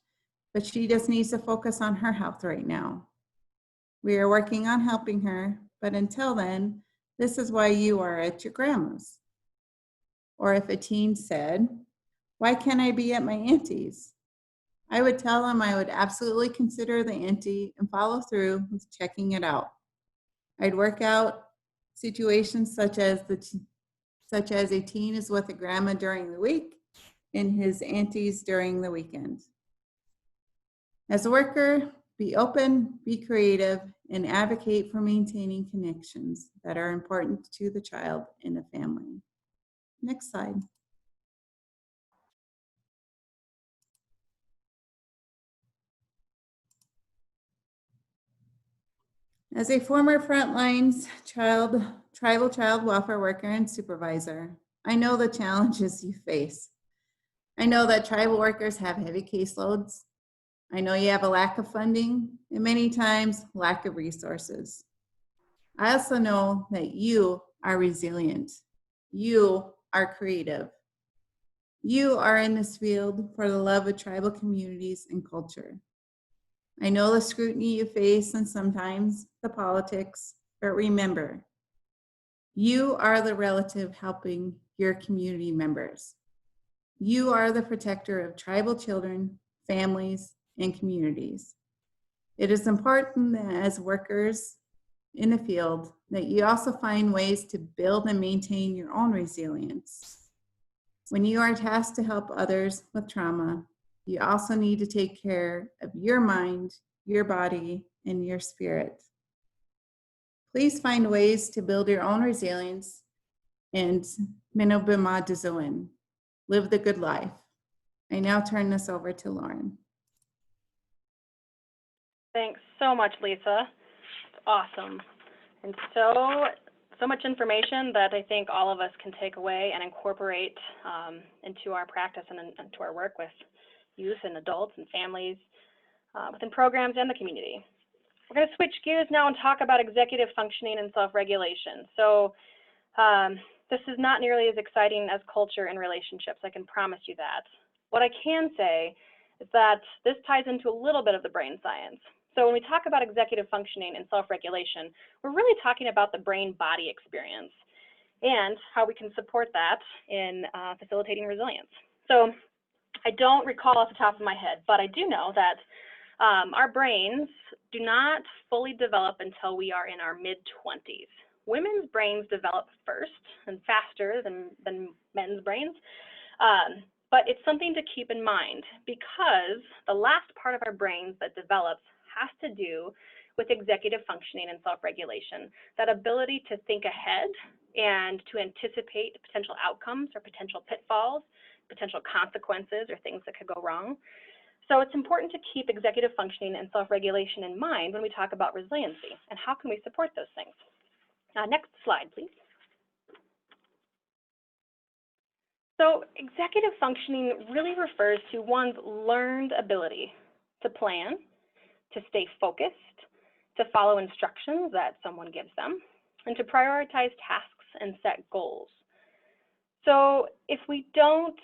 but she just needs to focus on her health right now. We are working on helping her, but until then, this is why you are at your grandma's. Or if a teen said, why can't I be at my auntie's? I would tell them I would absolutely consider the auntie and follow through with checking it out. I'd work out situations such as a teen is with a grandma during the week and his aunties during the weekend. As a worker, be open, be creative, and advocate for maintaining connections that are important to the child and the family. Next slide. As a former frontlines tribal child welfare worker and supervisor, I know the challenges you face. I know that tribal workers have heavy caseloads. I know you have a lack of funding and many times lack of resources. I also know that you are resilient. You are creative. You are in this field for the love of tribal communities and culture. I know the scrutiny you face and sometimes the politics, but remember, you are the relative helping your community members. You are the protector of tribal children, families, and communities. It is important that as workers in the field that you also find ways to build and maintain your own resilience. When you are tasked to help others with trauma, you also need to take care of your mind, your body, and your spirit. Please find ways to build your own resilience and minobima dizoin. Live the good life. I now turn this over to Lauren. Thanks so much, Lisa. It's awesome. And so much information that I think all of us can take away and incorporate into our practice and into our work with youth and adults and families within programs and the community. We're going to switch gears now and talk about executive functioning and self-regulation. So this is not nearly as exciting as culture and relationships, I can promise you that. What I can say is that this ties into a little bit of the brain science. So when we talk about executive functioning and self-regulation, we're really talking about the brain-body experience and how we can support that in facilitating resilience. So I don't recall off the top of my head, but I do know that our brains do not fully develop until we are in our mid-20s. Women's brains develop first and faster than men's brains, but it's something to keep in mind because the last part of our brains that develops has to do with executive functioning and self-regulation, that ability to think ahead and to anticipate potential outcomes or potential pitfalls, potential consequences or things that could go wrong. So it's important to keep executive functioning and self-regulation in mind when we talk about resiliency and how can we support those things. Next slide, please. So executive functioning really refers to one's learned ability to plan, to stay focused, to follow instructions that someone gives them, and to prioritize tasks and set goals. So if we don't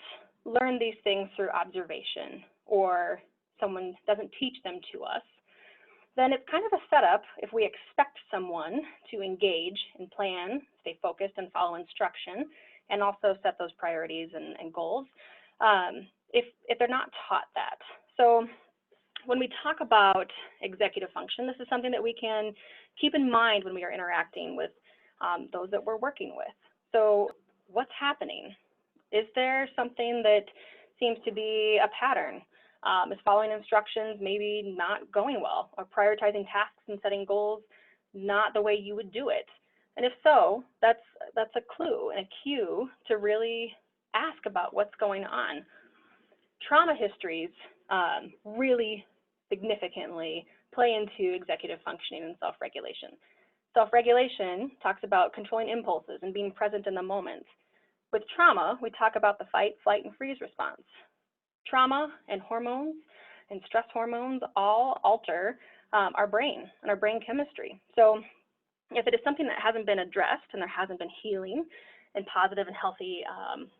learn these things through observation or someone doesn't teach them to us, then it's kind of a setup if we expect someone to engage and plan, stay focused and follow instruction, and also set those priorities and goals, if they're not taught that. So when we talk about executive function, this is something that we can keep in mind when we are interacting with those that we're working with. So what's happening? Is there something that seems to be a pattern? Is following instructions maybe not going well, or prioritizing tasks and setting goals not the way you would do it? And if so, that's a clue and a cue to really ask about what's going on. Trauma histories really significantly play into executive functioning and self-regulation. Self-regulation talks about controlling impulses and being present in the moment. With trauma, we talk about the fight, flight, and freeze response. Trauma and hormones and stress hormones all alter our brain and our brain chemistry. So if it is something that hasn't been addressed and there hasn't been healing and positive and healthy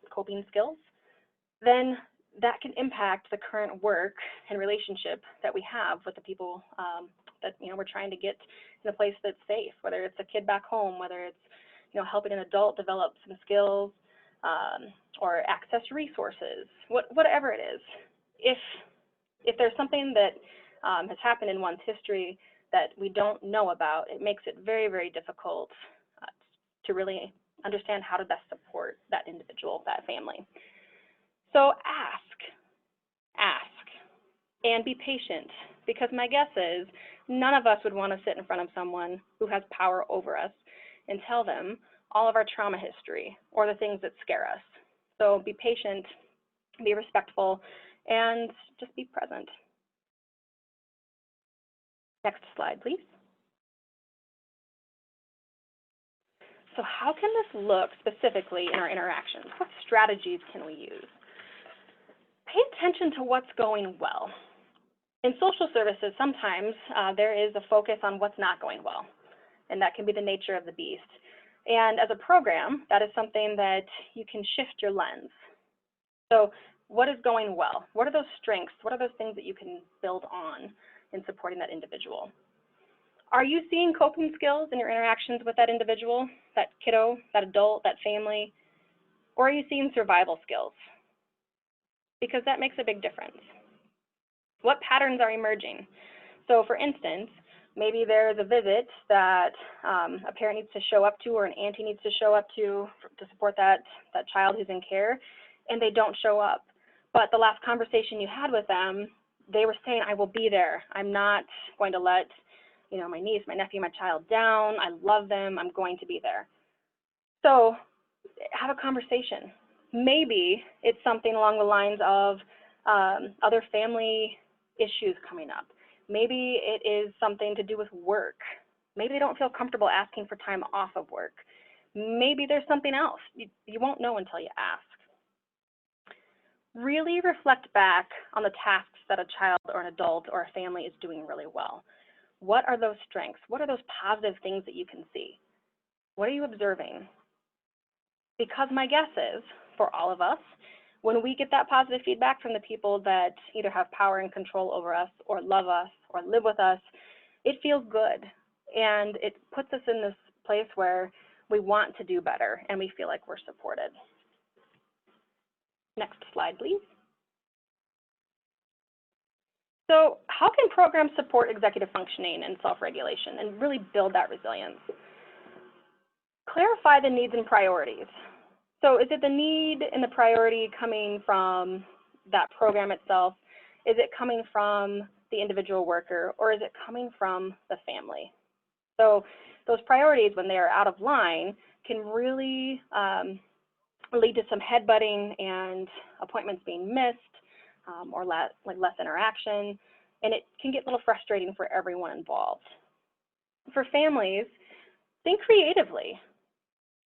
coping skills, then that can impact the current work and relationship that we have with the people that we're trying to get in a place that's safe, whether it's a kid back home, whether it's helping an adult develop some skills, or access resources, whatever it is. If there's something that has happened in one's history that we don't know about, it makes it very, very difficult to really understand how to best support that individual, that family. So ask, and be patient, because my guess is none of us would want to sit in front of someone who has power over us and tell them all of our trauma history or the things that scare us. So be patient, be respectful, and just be present. Next slide, please. So how can this look specifically in our interactions? What strategies can we use? Pay attention to what's going well. In social services, sometimes there is a focus on what's not going well, and that can be the nature of the beast. And as a program, that is something that you can shift your lens. So what is going well? What are those strengths? What are those things that you can build on in supporting that individual? Are you seeing coping skills in your interactions with that individual, that kiddo, that adult, that family? Or are you seeing survival skills? Because that makes a big difference. What patterns are emerging? So for instance, maybe there's a visit that a parent needs to show up to, or an auntie needs to show up to support that child who's in care, and they don't show up. But the last conversation you had with them, they were saying, I will be there. I'm not going to let my niece, my nephew, my child down. I love them. I'm going to be there. So have a conversation. Maybe it's something along the lines of other family issues coming up. Maybe it is something to do with work. Maybe they don't feel comfortable asking for time off of work. Maybe there's something else. You won't know until you ask. Really reflect back on the tasks that a child or an adult or a family is doing really well. What are those strengths? What are those positive things that you can see? What are you observing? Because my guess is, for all of us, when we get that positive feedback from the people that either have power and control over us, or love us, or live with us, it feels good. And it puts us in this place where we want to do better and we feel like we're supported. Next slide, please. So how can programs support executive functioning and self-regulation and really build that resilience? Clarify the needs and priorities. So is it the need and the priority coming from that program itself? Is it coming from the individual worker, or is it coming from the family? So those priorities, when they are out of line, can really lead to some headbutting and appointments being missed, or less interaction, and it can get a little frustrating for everyone involved. For families, think creatively.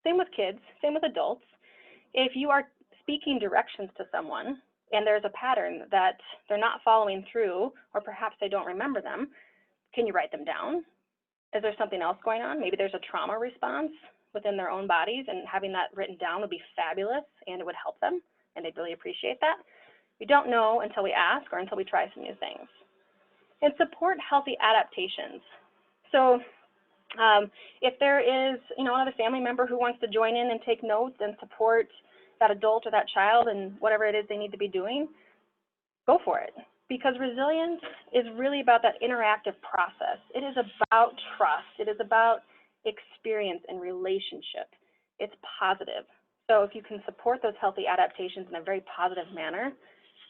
Same with kids, same with adults. If you are speaking directions to someone and there's a pattern that they're not following through, or perhaps they don't remember them, can you write them down? Is there something else going on? Maybe there's a trauma response within their own bodies, and having that written down would be fabulous, and it would help them, and they'd really appreciate that. We don't know until we ask or until we try some new things. And support healthy adaptations. So if there is, another family member who wants to join in and take notes and support that adult or that child and whatever it is they need to be doing, go for it. Because resilience is really about that interactive process. It is about trust. It is about experience and relationship. It's positive. So if you can support those healthy adaptations in a very positive manner,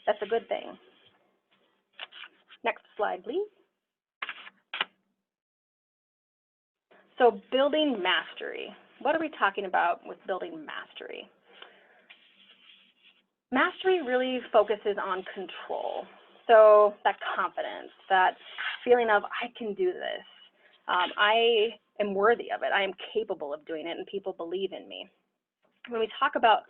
that's a good thing. Next slide, please. So building mastery. What are we talking about with building mastery? Mastery really focuses on control. So that confidence, that feeling of I can do this. I am worthy of it. I am capable of doing it, and people believe in me. When we talk about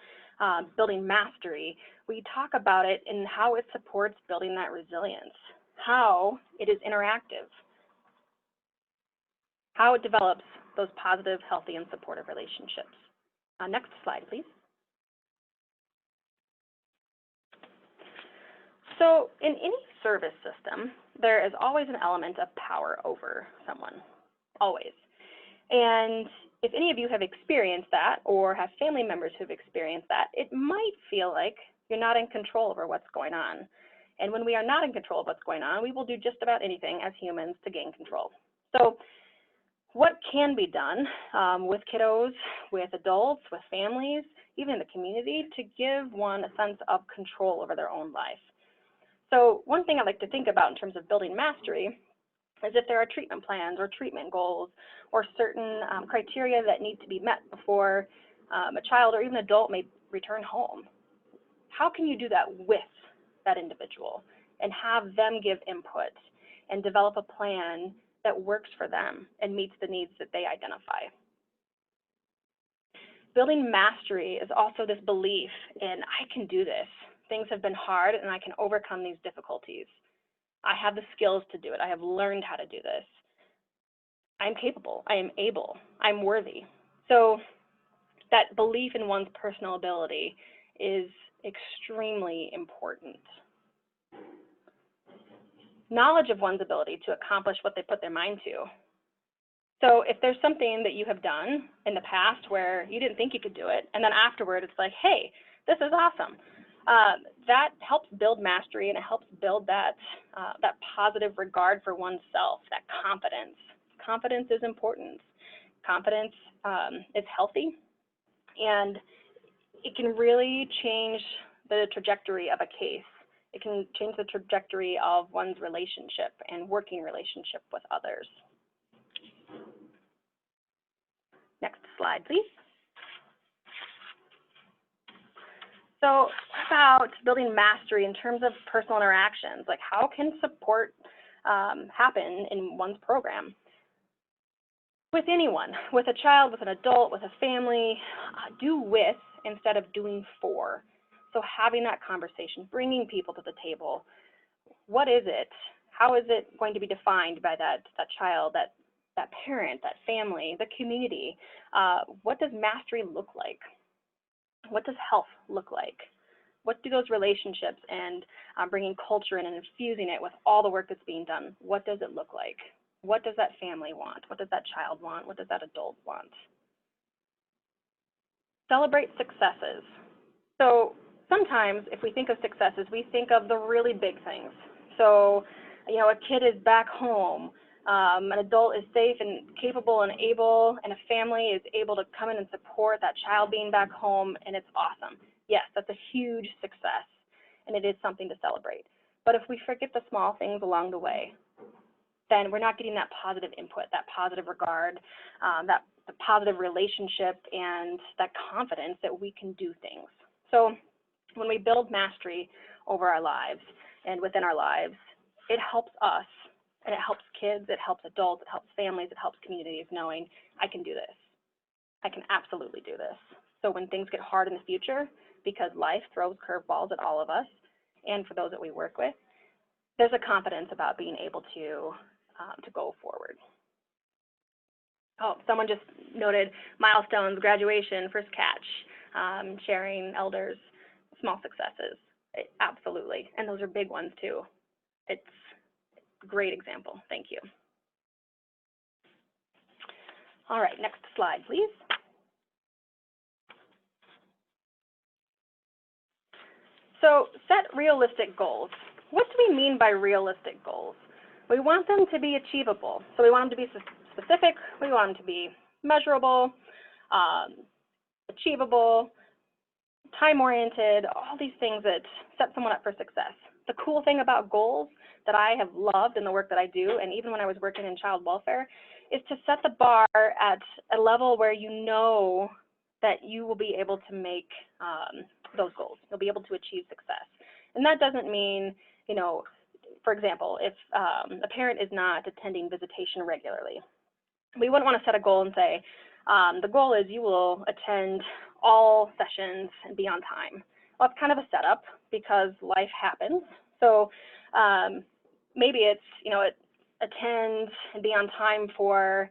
building mastery, we talk about it in how it supports building that resilience, how it is interactive, how it develops those positive, healthy, and supportive relationships. Next slide, please. So in any service system, there is always an element of power over someone, always. And if any of you have experienced that or have family members who've experienced that, it might feel like you're not in control over what's going on. And when we are not in control of what's going on, we will do just about anything as humans to gain control. So what can be done with kiddos, with adults, with families, even in the community, to give one a sense of control over their own life? So one thing I like to think about in terms of building mastery is if there are treatment plans or treatment goals or certain criteria that need to be met before a child or even adult may return home. How can you do that with that individual and have them give input and develop a plan that works for them and meets the needs that they identify? Building mastery is also this belief in I can do this. Things have been hard and I can overcome these difficulties. I have the skills to do it. I have learned how to do this. I'm capable. I am able. I'm worthy. So that belief in one's personal ability is extremely important. Knowledge of one's ability to accomplish what they put their mind to. So if there's something that you have done in the past where you didn't think you could do it, and then afterward it's like, hey, this is awesome. That helps build mastery, and it helps build that positive regard for oneself, that confidence. Confidence is important. Confidence is healthy, and it can really change the trajectory of a case. It can change the trajectory of one's relationship and working relationship with others. Next slide, please. So about building mastery in terms of personal interactions, like how can support happen in one's program? With anyone, with a child, with an adult, with a family, do with instead of doing for. So having that conversation, bringing people to the table. What is it? How is it going to be defined by that child, that parent, that family, the community? What does mastery look like? What does health look like? What do those relationships and bringing culture in and infusing it with all the work that's being done, what does it look like? What does that family want? What does that child want? What does that adult want? Celebrate successes. So sometimes if we think of successes, we think of the really big things. So, a kid is back home, an adult is safe and capable and able, and a family is able to come in and support that child being back home, and it's awesome. Yes, that's a huge success, and it is something to celebrate. But if we forget the small things along the way, then we're not getting that positive input, that positive regard, that positive relationship, and that confidence that we can do things. So when we build mastery over our lives and within our lives, it helps us, and it helps kids, it helps adults, it helps families, it helps communities knowing I can do this. I can absolutely do this. So when things get hard in the future, because life throws curveballs at all of us and for those that we work with, there's a confidence about being able to go forward. Oh, someone just noted milestones, graduation, first catch, sharing elders, small successes. Absolutely, and those are big ones too. It's Great example. Thank you. All right, next slide, please. So set realistic goals. What do we mean by realistic goals? We want them to be achievable. So we want them to be specific. We want them to be measurable, achievable, time-oriented, all these things that set someone up for success. The cool thing about goals that I have loved in the work that I do, and even when I was working in child welfare, is to set the bar at a level where you know that you will be able to make those goals. You'll be able to achieve success. And that doesn't mean, you know, for example, if a parent is not attending visitation regularly, we wouldn't want to set a goal and say, the goal is you will attend all sessions and be on time. Well, it's kind of a setup because life happens. So maybe it's, you know, attend and be on time for,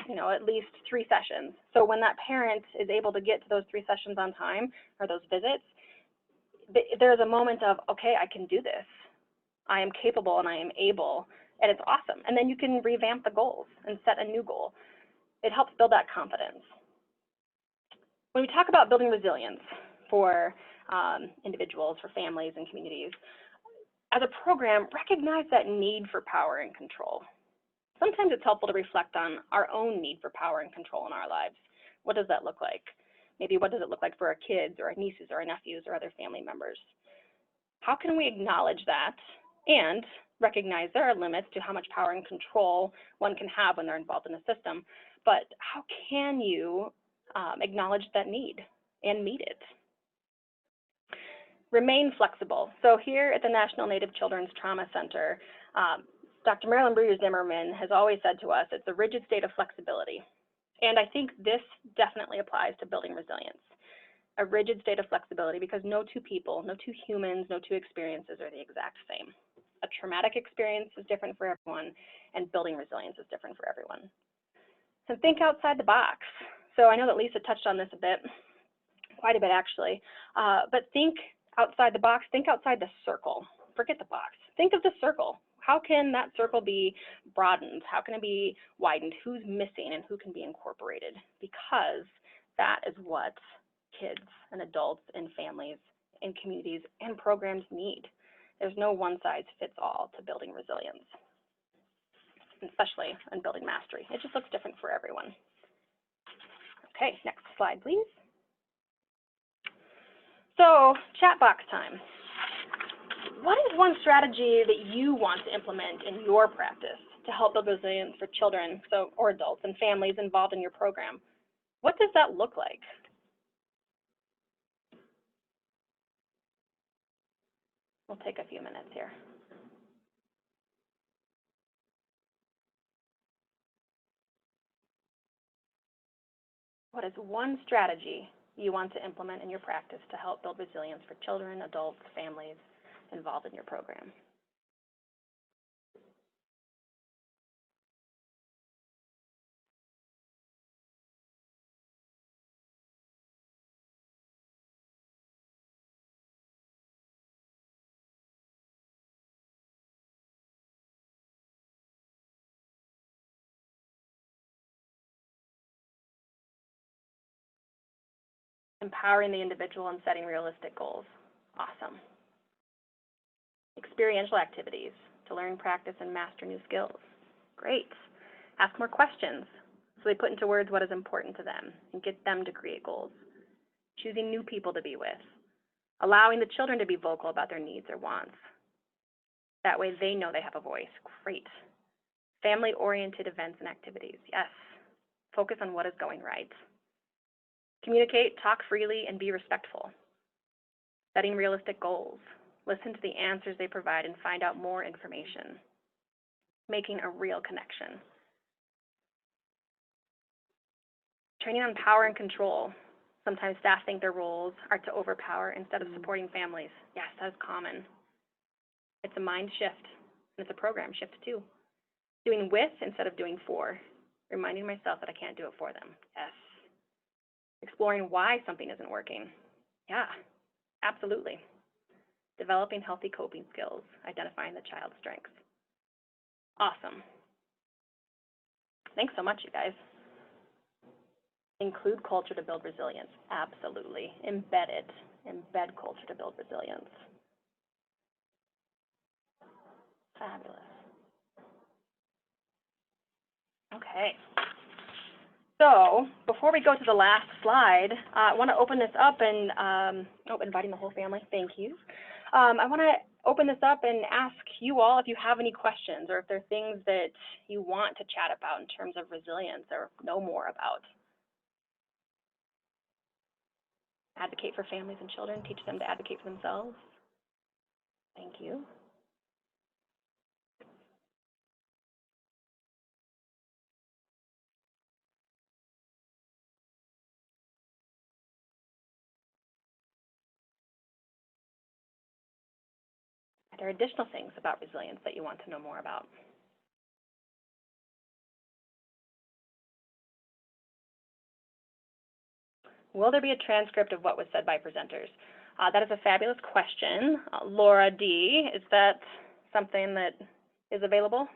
you know, at least 3 sessions. So when that parent is able to get to those 3 sessions on time or those visits, there's a moment of, okay, I can do this. I am capable and I am able, and it's awesome. And then you can revamp the goals and set a new goal. It helps build that confidence. When we talk about building resilience for individuals, for families and communities, as a program, recognize that need for power and control. Sometimes it's helpful to reflect on our own need for power and control in our lives. What does that look like? Maybe what does it look like for our kids or our nieces or our nephews or other family members? How can we acknowledge that and recognize there are limits to how much power and control one can have when they're involved in a system, but how can you acknowledge that need and meet it? Remain flexible. So here at the National Native Children's Trauma Center, Dr. Marilyn Brewer-Zimmerman has always said to us, it's a rigid state of flexibility. And I think this definitely applies to building resilience. A rigid state of flexibility because no 2 people, no 2 humans, no 2 experiences are the exact same. A traumatic experience is different for everyone, and building resilience is different for everyone. So think outside the box. So I know that Lisa touched on this a bit, quite a bit actually, but think outside the box, think outside the circle. Forget the box. Think of the circle. How can that circle be broadened? How can it be widened? Who's missing and who can be incorporated? Because that is what kids and adults and families and communities and programs need. There's no one size fits all to building resilience, especially in building mastery. It just looks different for everyone. Okay, next slide, please. So, chat box time. What is one strategy that you want to implement in your practice to help build resilience for children or adults and families involved in your program? What does that look like? We'll take a few minutes here. What is one strategy you want to implement in your practice to help build resilience for children, adults, families involved in your program? Empowering the individual and setting realistic goals. Awesome. Experiential activities to learn, practice, and master new skills. Great. Ask more questions so they put into words what is important to them and get them to create goals. Choosing new people to be with. Allowing the children to be vocal about their needs or wants. That way they know they have a voice. Great. Family-oriented events and activities. Yes. Focus on what is going right. Communicate, talk freely, and be respectful. Setting realistic goals. Listen to the answers they provide and find out more information. Making a real connection. Training on power and control. Sometimes staff think their roles are to overpower instead of supporting families. Yes, that is common. It's a mind shift, and it's a program shift too. Doing with instead of doing for. Reminding myself that I can't do it for them. Yes. Exploring why something isn't working. Yeah, absolutely. Developing healthy coping skills, identifying the child's strengths. Awesome. Thanks so much, you guys. Include culture to build resilience. Absolutely. Embed it. Embed culture to build resilience. Fabulous. Okay. So before we go to the last slide, I want to open this up and, inviting the whole family, thank you. I want to open this up and ask you all if you have any questions or if there are things that you want to chat about in terms of resilience or know more about. Advocate for families and children, teach them to advocate for themselves. Thank you. Are there additional things about resilience that you want to know more about? Will there be a transcript of what was said by presenters? That is a fabulous question. Laura D., is that something that is available?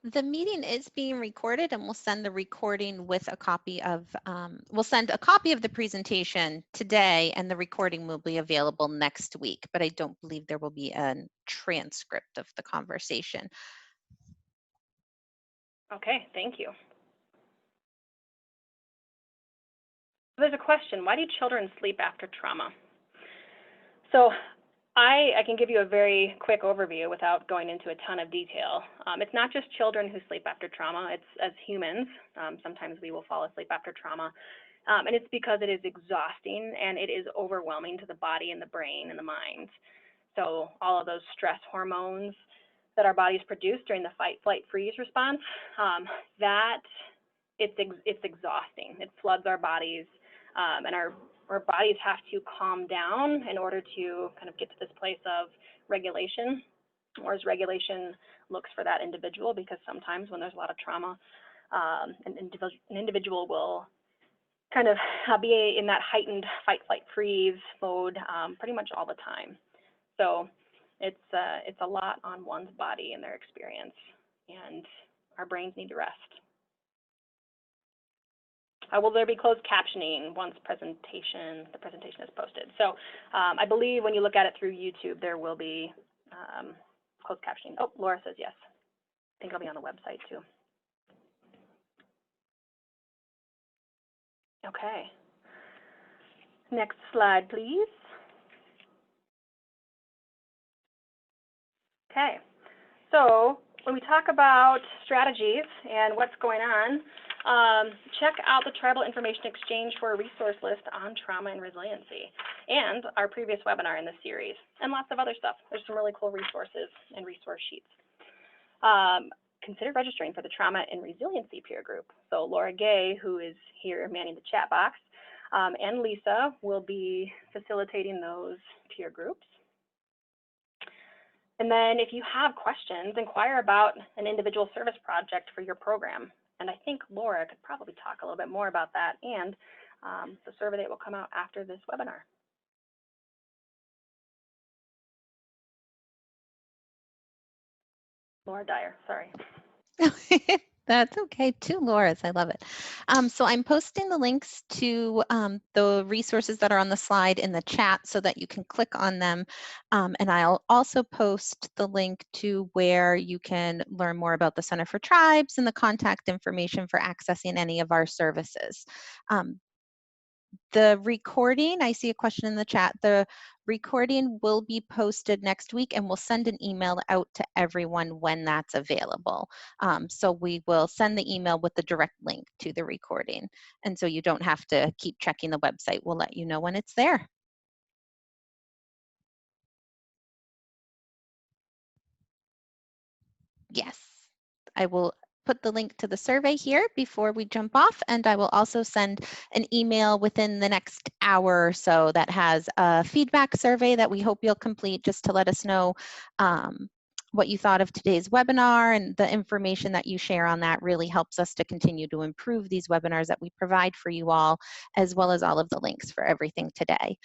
The meeting is being recorded, and we'll send the recording with a copy of, we'll send a copy of the presentation today, and the recording will be available next week, but I don't believe there will be a transcript of the conversation. Okay, thank you. There's a question, why do children sleep after trauma? So I can give you a very quick overview without going into a ton of detail. It's not just children who sleep after trauma, it's as humans. Sometimes we will fall asleep after trauma. And it's because it is exhausting and it is overwhelming to the body and the brain and the mind. So all of those stress hormones that our bodies produce during the fight, flight, freeze response, it's exhausting. It floods our bodies, and our bodies have to calm down in order to kind of get to this place of regulation, or as regulation looks for that individual, because sometimes when there's a lot of trauma, an individual will kind of be in that heightened fight, flight, freeze mode pretty much all the time. So it's a lot on one's body and their experience, and our brains need to rest. Will there be closed captioning once the presentation is posted? So I believe when you look at it through YouTube, there will be closed captioning. Oh, Laura says yes. I think it'll be on the website too. Okay. Next slide, please. Okay. So when we talk about strategies and what's going on, check out the Tribal Information Exchange for a resource list on trauma and resiliency, and our previous webinar in this series, and lots of other stuff. There's some really cool resources and resource sheets. Consider registering for the Trauma and Resiliency peer group. So Laura Gay, who is here manning the chat box, and Lisa will be facilitating those peer groups. And then if you have questions, inquire about an individual service project for your program. And I think Laura could probably talk a little bit more about that and the survey that will come out after this webinar. Laura Dyer, sorry. That's okay, two Lauras, I love it. So I'm posting the links to the resources that are on the slide in the chat so that you can click on them. And I'll also post the link to where you can learn more about the Center for Tribes and the contact information for accessing any of our services. The recording, I see a question in the chat, the recording will be posted next week, and we'll send an email out to everyone when that's available. So we will send the email with the direct link to the recording. And so you don't have to keep checking the website. We'll let you know when it's there. Yes, I will put the link to the survey here before we jump off, and I will also send an email within the next hour or so that has a feedback survey that we hope you'll complete just to let us know what you thought of today's webinar, and the information that you share on that really helps us to continue to improve these webinars that we provide for you all, as well as all of the links for everything today.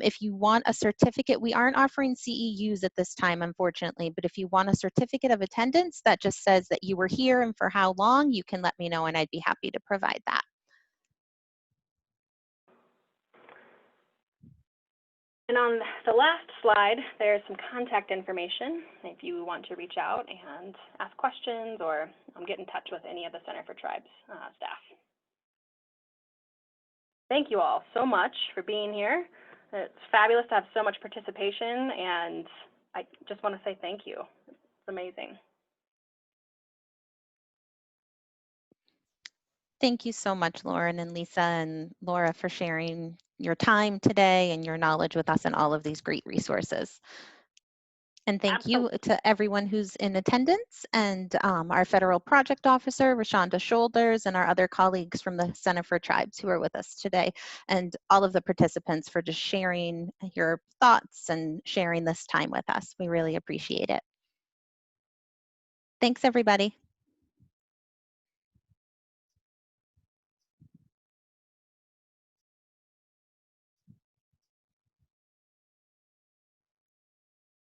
If you want a certificate, we aren't offering CEUs at this time, unfortunately, but if you want a certificate of attendance that just says that you were here and for how long, you can let me know and I'd be happy to provide that. And on the last slide, there's some contact information if you want to reach out and ask questions or get in touch with any of the Center for Tribes staff. Thank you all so much for being here. It's fabulous to have so much participation, and I just want to say thank you. It's amazing. Thank you so much, Lauren and Lisa and Laura, for sharing your time today and your knowledge with us and all of these great resources. And thank you to everyone who's in attendance, and our federal project officer, Rashonda Shoulders, and our other colleagues from the Center for Tribes who are with us today, and all of the participants for just sharing your thoughts and sharing this time with us. We really appreciate it. Thanks, everybody.